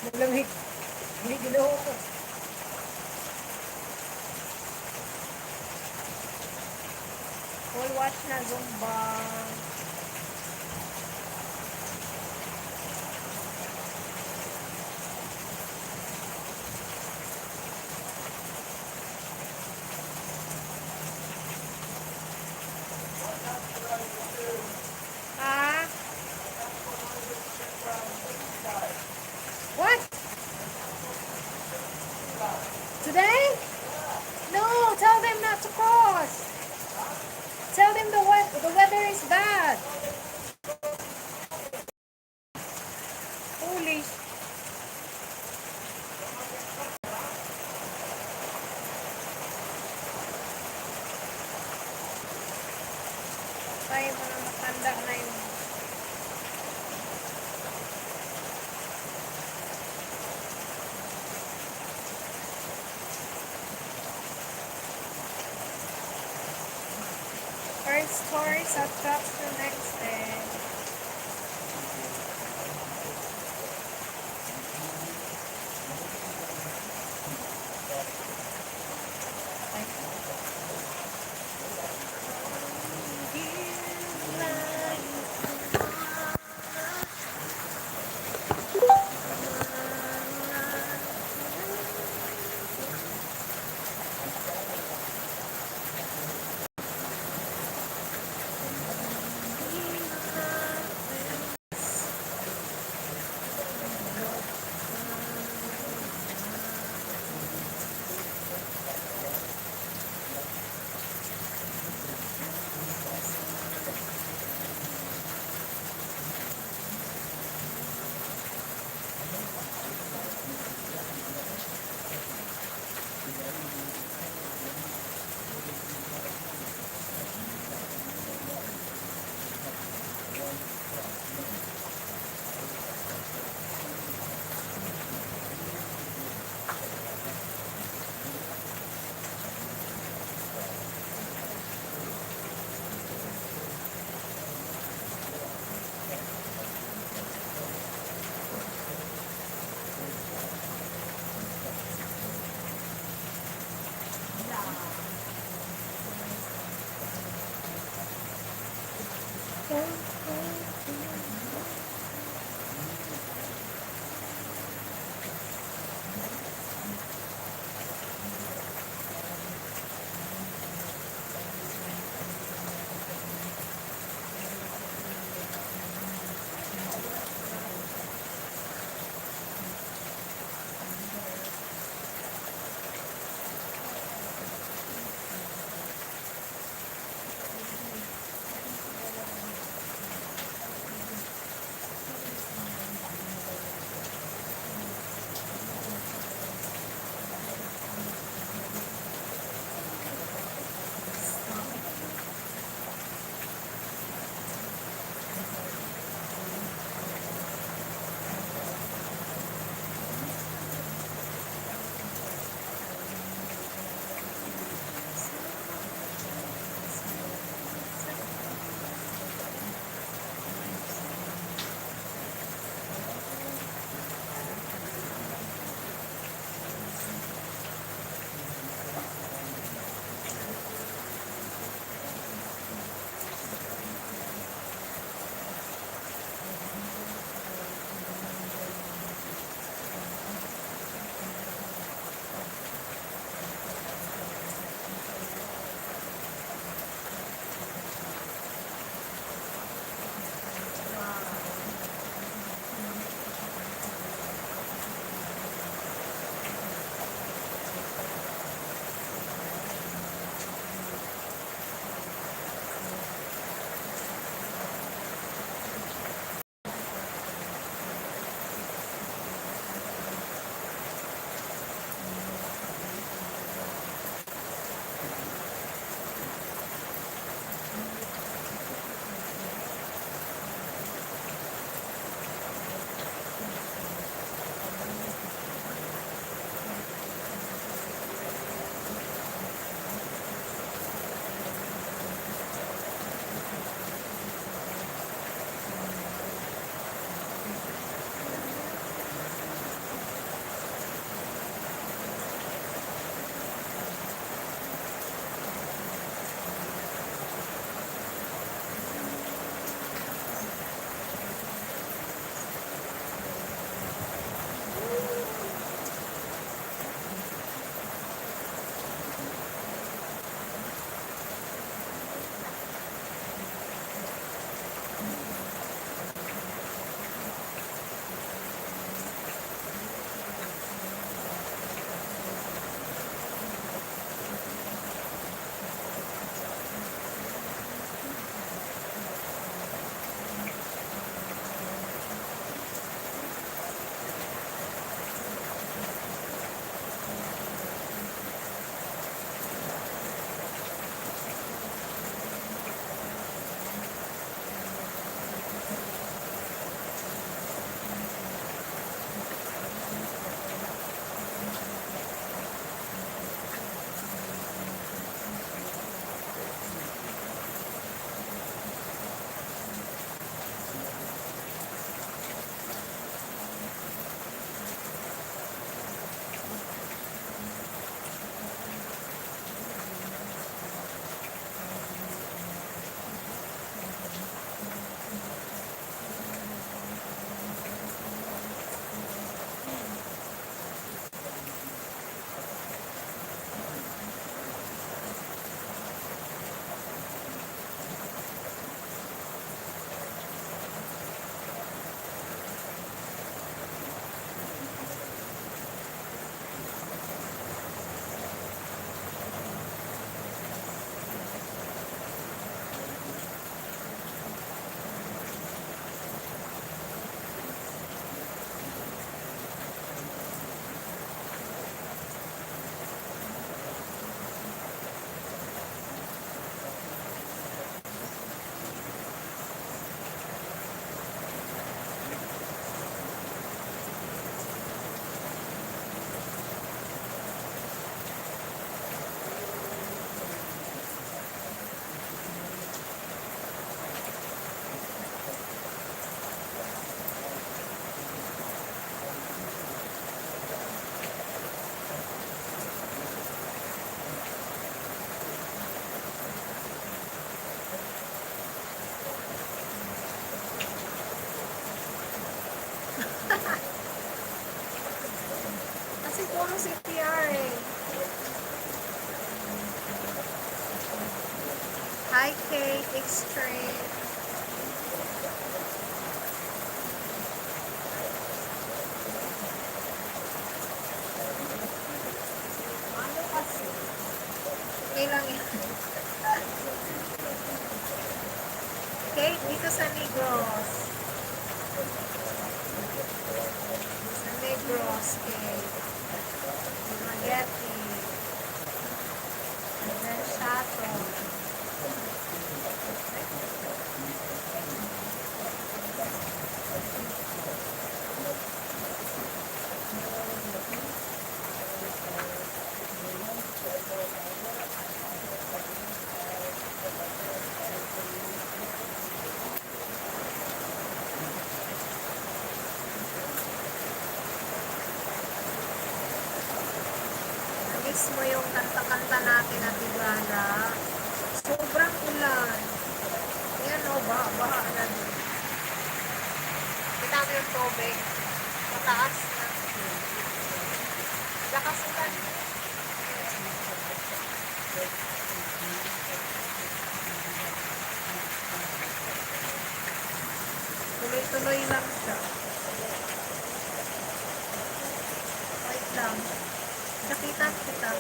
Malamig. Hindi ginawa ko. Full watch na Zumba. Ah? What? Today? No, tell them not to cross. Tell them the weather is bad. Holy. Tayo mga matanda na yun. First tourist attraction next day. siguro si PR eh. Hi Kate, Extreme. Ano kasi? Okay lang yan. Kate, dito sa Negros. Sa Negros, Kate. Mageti. Shato. Miss mo yung kanta-kanta natin na Tigana. Sobrang ulan. Ayan o, baha na din. Kita mo yung tubig. Mataas na. Lakas ulan. Tuloy-tuloy lang siya. Wait lang. Nakita kita.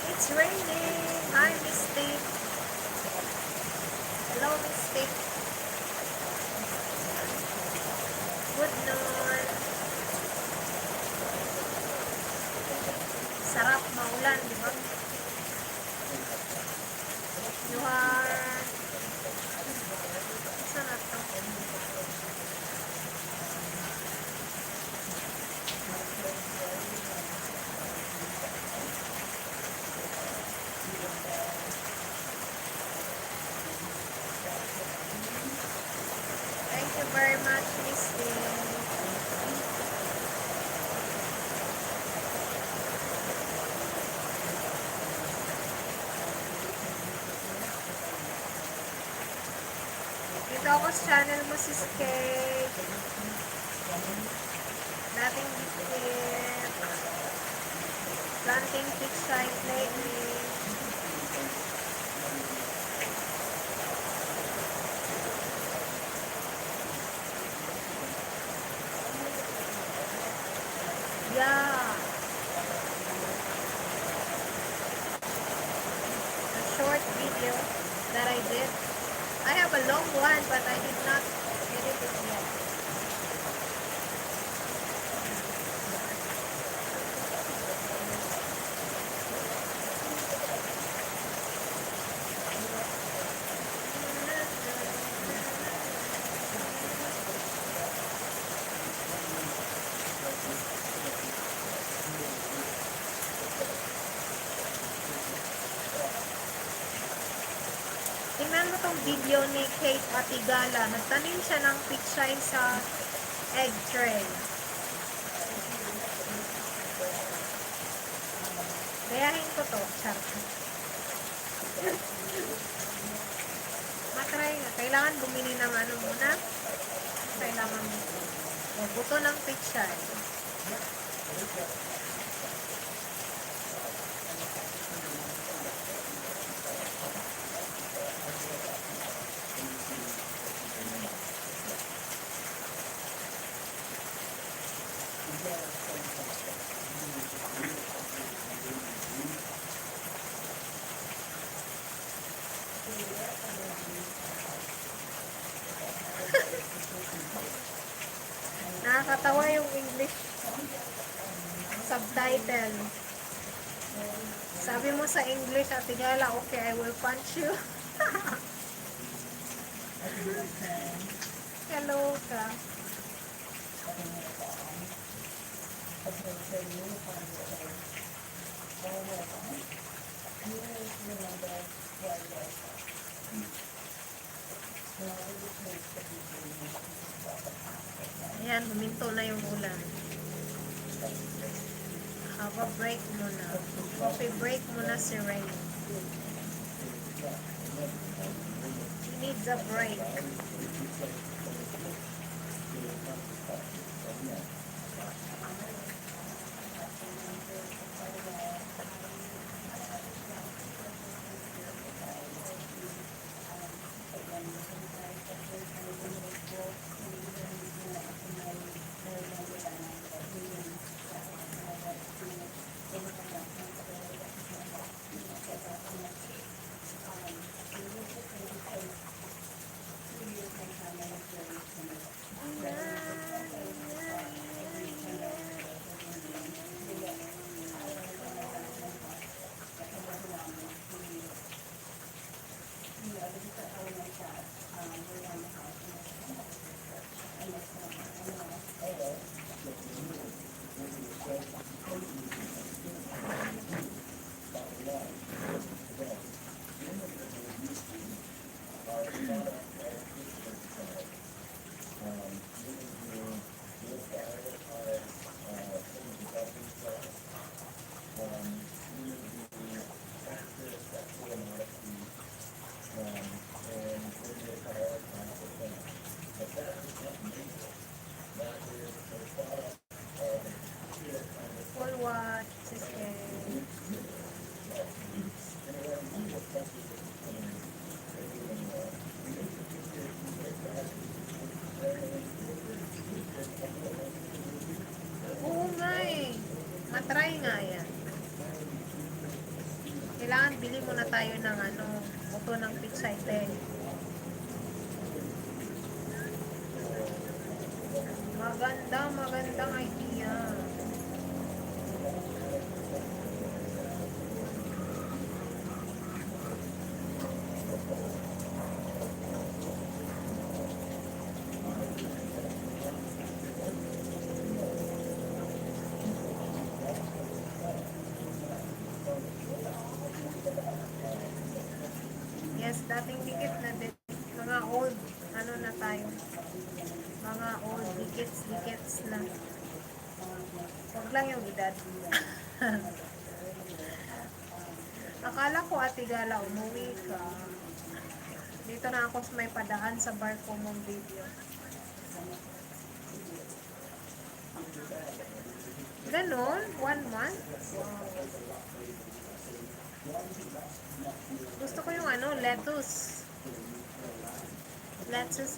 It's raining. Hi, Mystic. Hello, Mystic. Good noon. Sarap maulan, di ba? You are... Saan na to? Thank you very much, Misty. Dito ako sa channel mo, Sis Kate. Dating dikit. Planting peach side lately. Yeah. A short video that I did. I have a long one, but I did not edit it yet. Tingnan mo tong video ni Kate Atigala. Nagtanim siya ng pichay sa egg tray. Gayahin ko to. Char. Matry nga. Kailangan bumili ng ano muna. Kailangan buto ng pichay. Nakakatawa yung English subtitle. Sabi mo sa English, Atigala, okay, I will punch you. Hello ka. Ayan, huminto na yung ulan. Have a break muna. Coffee break muna si Ray. needs a break. Full watch, sister. Oo nga eh. Matry nga yan. Kailangan bili muna tayo ng ano, moto ng pitsite. Magandang idea. Yes, dating dikit na din. Mga old, ano na tayo. Mga old dikits na. Huwag lang yung edad. Akala ko, Ate Gala, umuwi ka. Dito na ako may padaan sa bar ko mong video. Ganon? 1 month? Gusto ko yung ano, lettuce. Lettuce.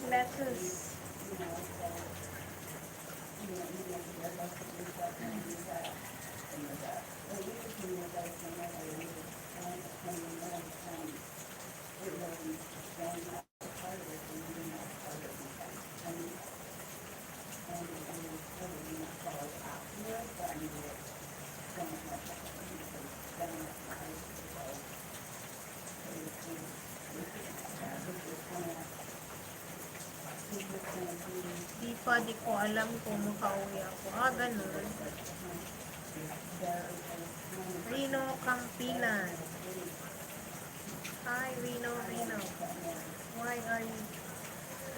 Di ko alam kung makauwi ako. Ganun. Rino Campinan. Hi, Rino. Why are you?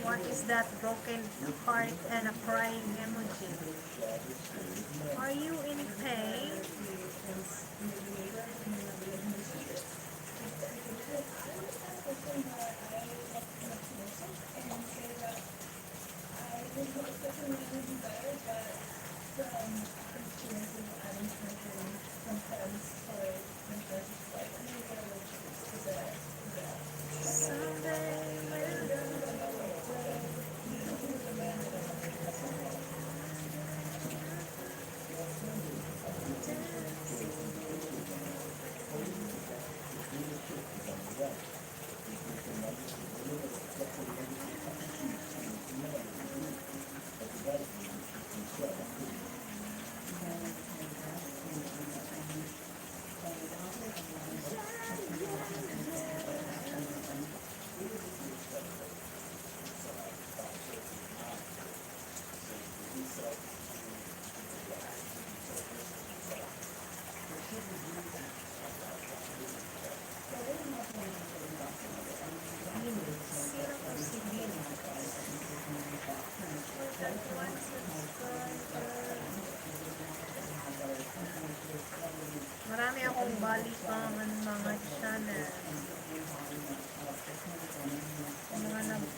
What is that broken heart and a crying emoji? Are you in pain?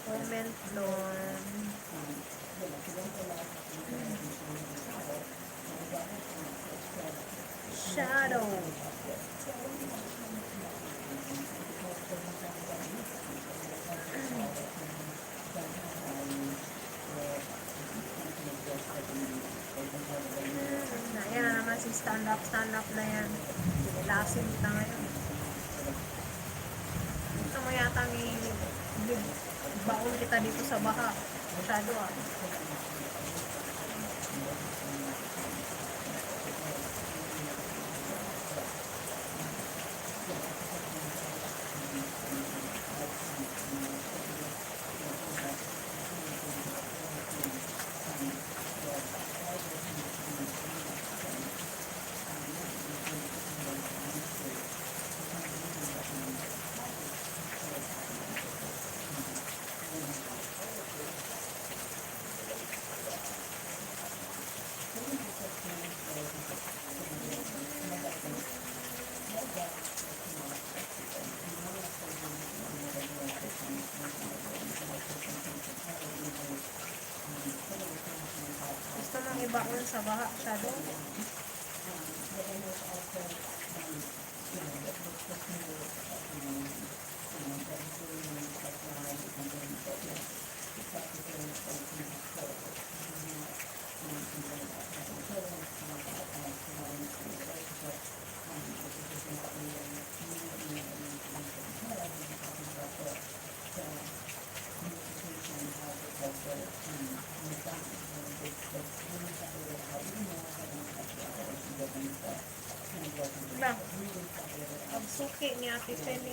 Comment doon. Shadow. Ayan na naman si stand up na yan. Lasin kita ngayon. Gusto mo yatang baon kita dito sa baha. Masyado ah. Gusto mong ibaon sa baha, Shadow? Lang. Ang suki ni Ate Feli.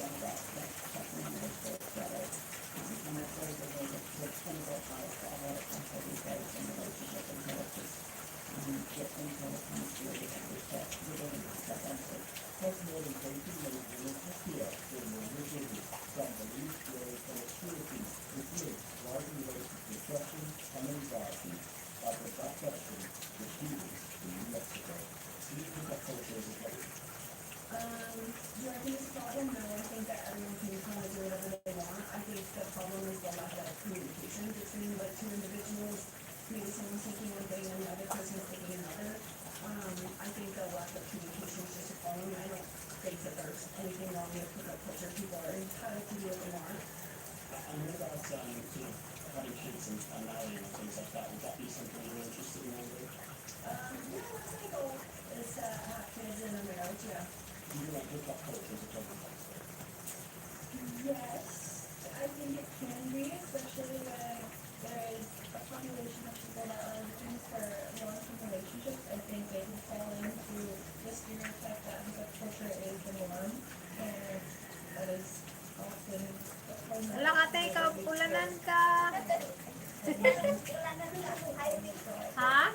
Do I think it's a problem? No, I think that everyone can kind of do whatever they want. I think the problem is the lack of communication between like two individuals. Maybe someone's thinking one thing and the other person's thinking another. I think the lack of communication is just a problem. I don't think that there's anything wrong with pickup culture. People are entitled to do what they want. And what about sort of having kids and marrying and things like that? Would that be something you're interested in one day? Yeah, that's my goal is to have kids in a marriage, yeah. Do you like hip-hop culture as a problem? Yes, I think it can be, especially when there is a population of people that are looking for long-term relationships. I think they can fall into the stereotype that hookup culture is the norm, and that is often Wala ate, ikaw ulanan ka. Ha?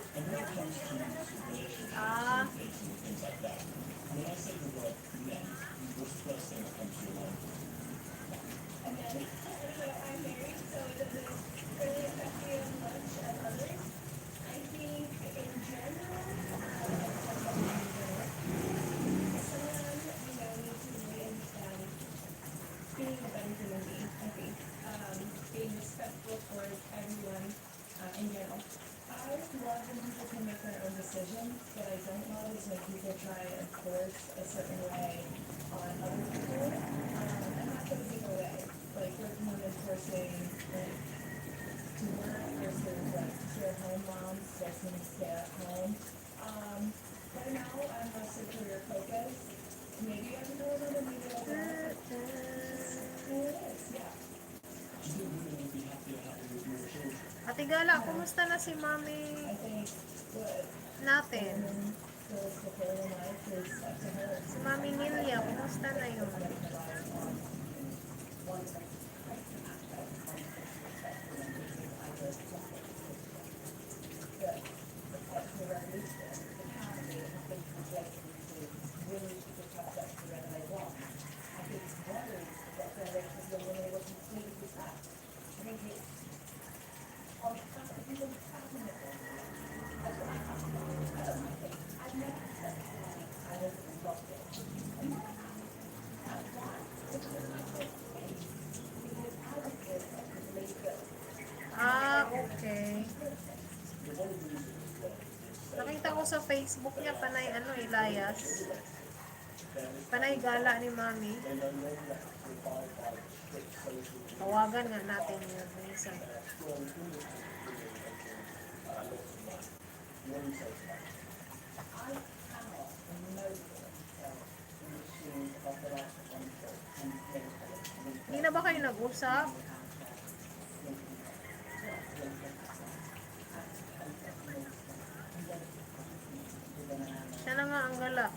Ah. Things like that. When I say the word men, what's the first thing that comes to your mind? And then, I'm married, so it doesn't really affect me as much as others. I think in general, someone, needs to really understand being a better human being, I think. Being respectful towards everyone, in general. I love when people can make their own decisions. What I don't love is when people try and force a certain way on other people. And that goes either way. Like working women forcing like to work versus like stay-at-home moms forcing to stay at home. Right now I'm mostly career focused. Maybe I can go a little bit, maybe I don't. It's just who it is, yeah. Do you think women would be happier having more children? Ate Gala, kumusta na si mami I think what natin? feels fulfilled in life is up to her. Si Mami Nilia, kumusta na yun? ako sa Facebook niya, panay ilayas. Panay gala ni Mami. Tawagan nga natin yun. Minsan. Hindi na ba kayo nag-usap? Siya na nga ang gala.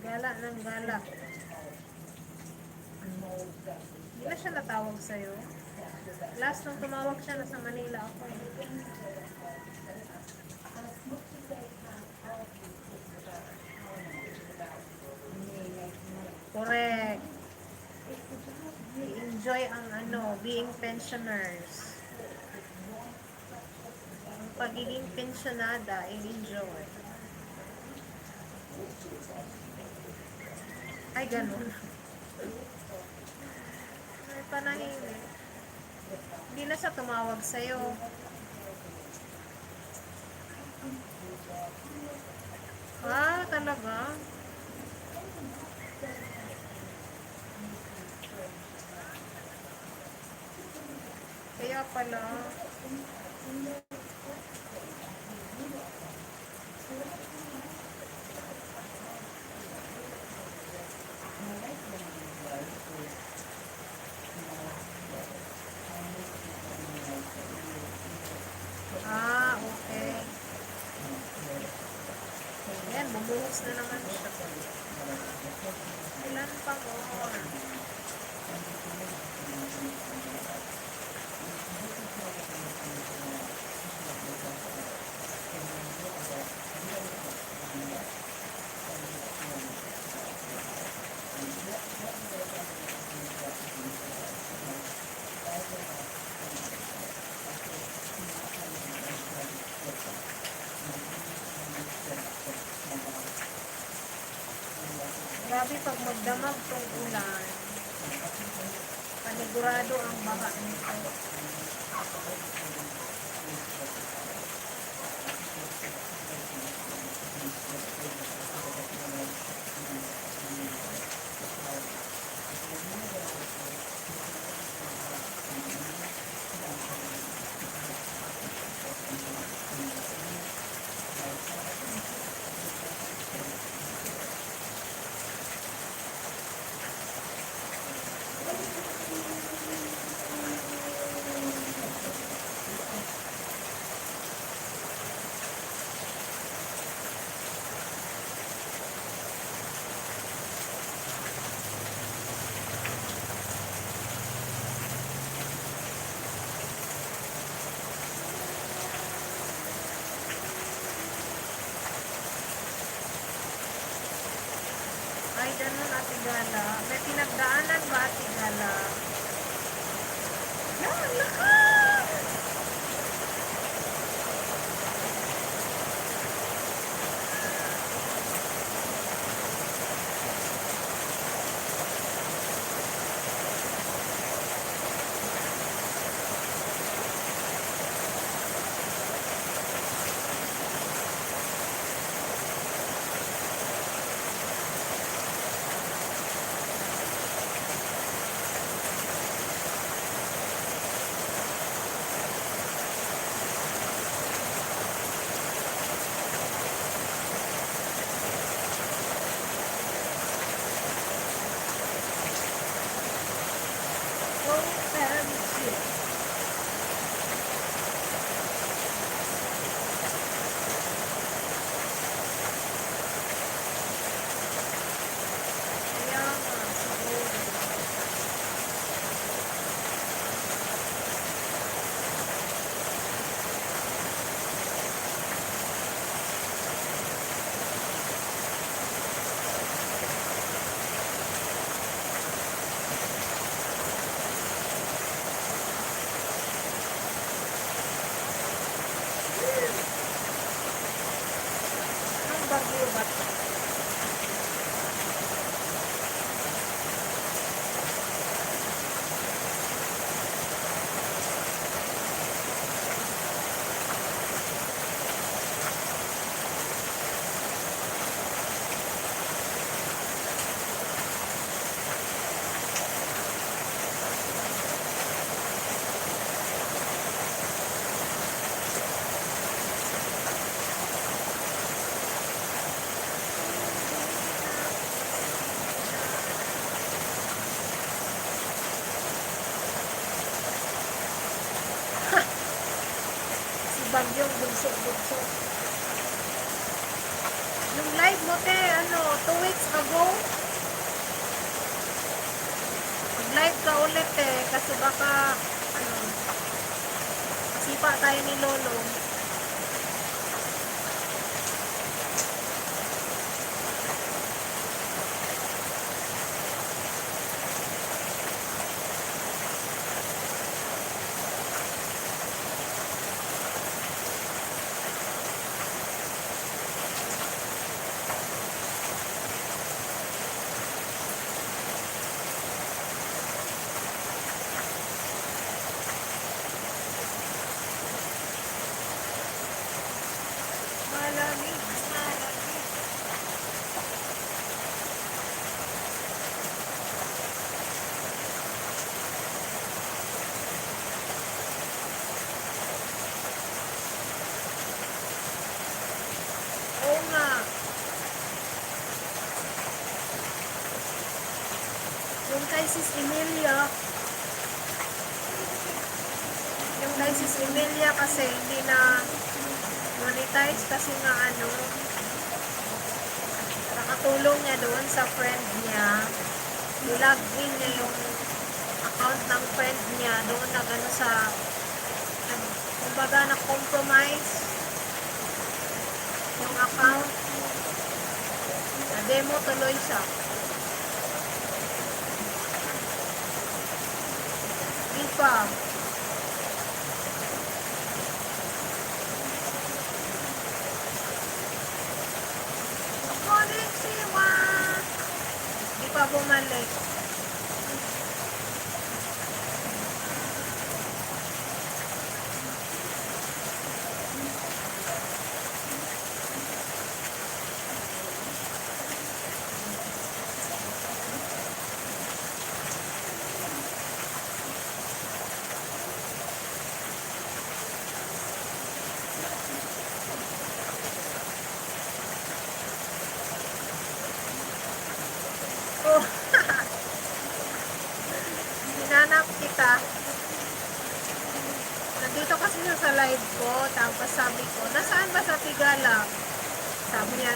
Gala ng gala. Hindi na siya natawag sa'yo. Last nung tumawag siya, nasa Manila ako. Correct. I-enjoy ang being pensioners. Ang pagiging pensionada, i-enjoy. Ay, ganun. Ay, panahimik. Hindi na siya tumawag sa'yo. Ah, talaga? Kaya pala. Ah, okay. Ayan, bumuhos na naman siya. Ilan pa more? Grabe pag magdamag tong ulan. Panigurado ang baha nito. Ay, ganun, Ate Gala. May pinagdaanan ba, Ate Gala? Yan, lakas! bagyong bugso-bugso. Yung live mo, te, 2 weeks ago, mag-live ka ulit, te, kasi baka, sipa tayo ni Lolo. Malamig, malamig. Oo nga. Yung kay Sis Emilia kasi hindi na monetize kasi nga nakatulong niya doon sa friend niya. I-login niya yung account ng friend niya doon kumbaga na-compromise yung account. Na-demo tuloy siya. Di pa. Di pa bumalik. Oh, hinanap kita. Nandito kasi siya sa live ko, tapos sabi ko, nasaan ba sa Tigala? Sabi niya,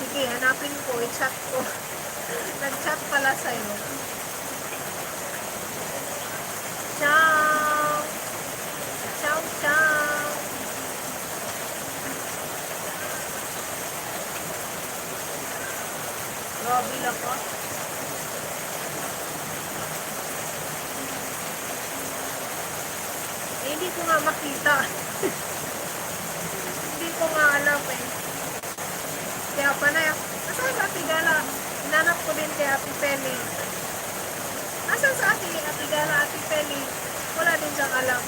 sige, hanapin ko, i-chat ko. Nag-chat pala sa'yo. Ciao! Ciao, ciao! Grabe lang ko. Hindi ko nga makita. Hindi ko nga alam eh. Kaya panay, nasaan sa Tigala? Hinanap ko din kay Ate Penny. Nasaan sa Tigala, Ate Penny? Wala din siyang alam.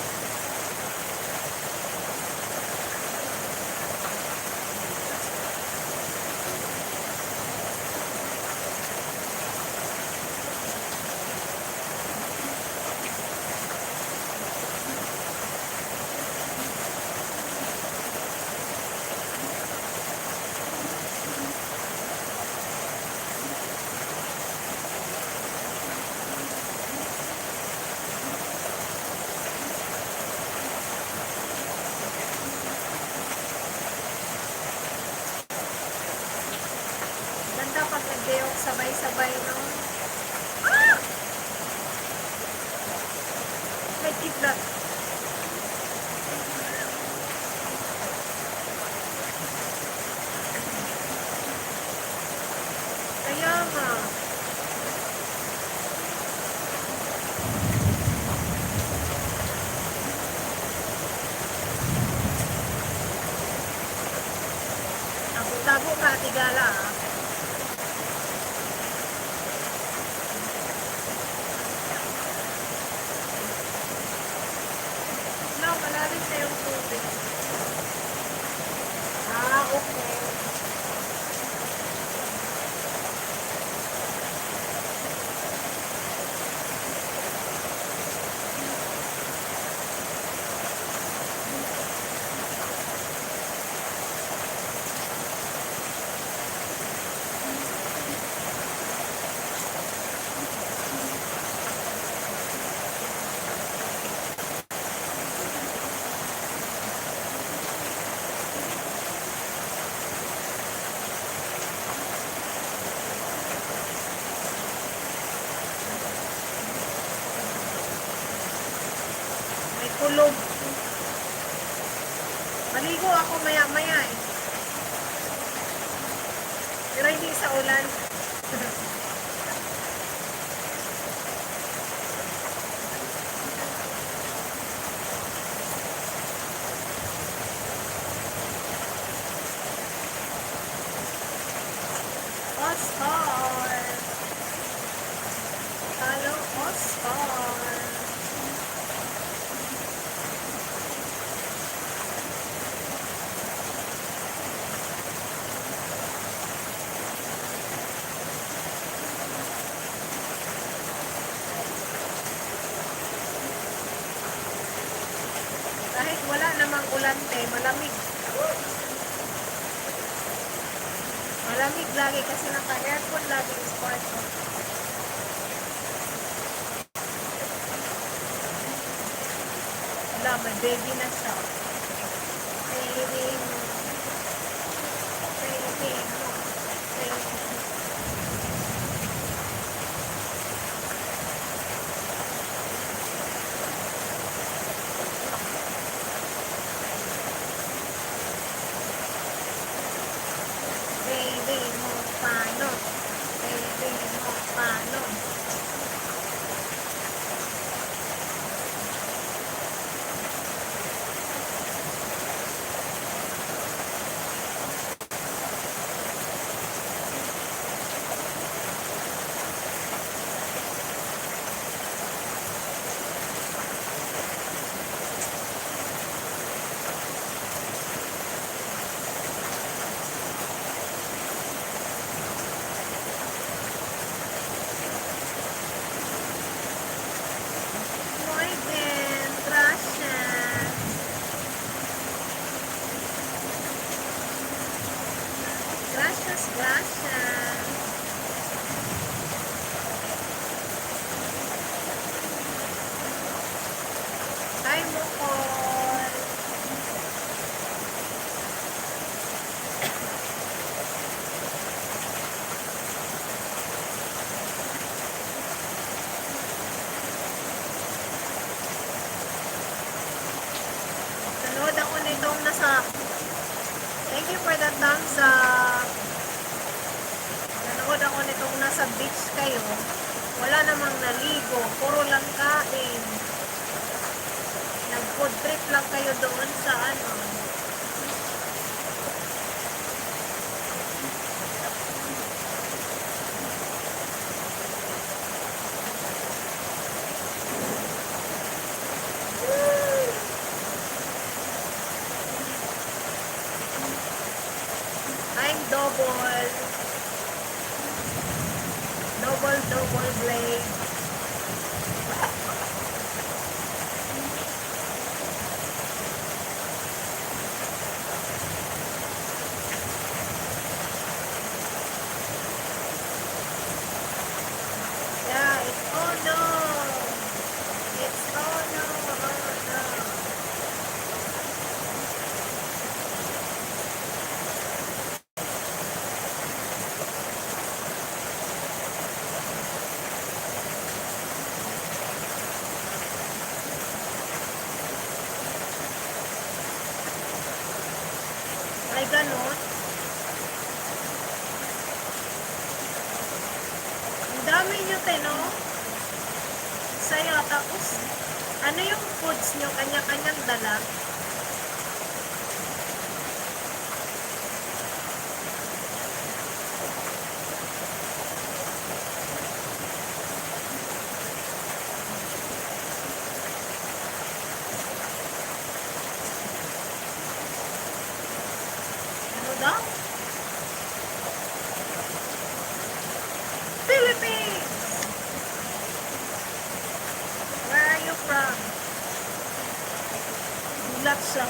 Pag nag-dayok sabay-sabay may kidlat. Kaya nga tago ka Tigala malalim na yung tubig. Okay. tulog. Maligo ako maya-maya eh. Pero hindi sa ulan. Oscar! Hello, Oscar! Kahit wala namang ulante, malamig. Malamig lagi kasi naka-aircon lagi yung kwarto. Wala, may baby na siya. Baby mo. Baby mo. Baby mo. Baby mo, paano? Baby mo, paano? Muy bien, gracias. Gracias, gracias. Hi, Mukol. Nanood ako nitong nasa... Thank you for the thumbs up. Nanood ako nitong nasa beach kayo. Wala namang naligo. Puro lang kain. Nag-food trip lang kayo doon sa ano. I'm double. Double blade. Yeah, it's oh no. It's oh no, oh no. Ay, ganun. Ang dami nyo, Teno. Sa'yo, tapos, ano yung foods nyo? Kanya-kanyang dala? Ano daw? Philippines! Where are you from? Gulat siya.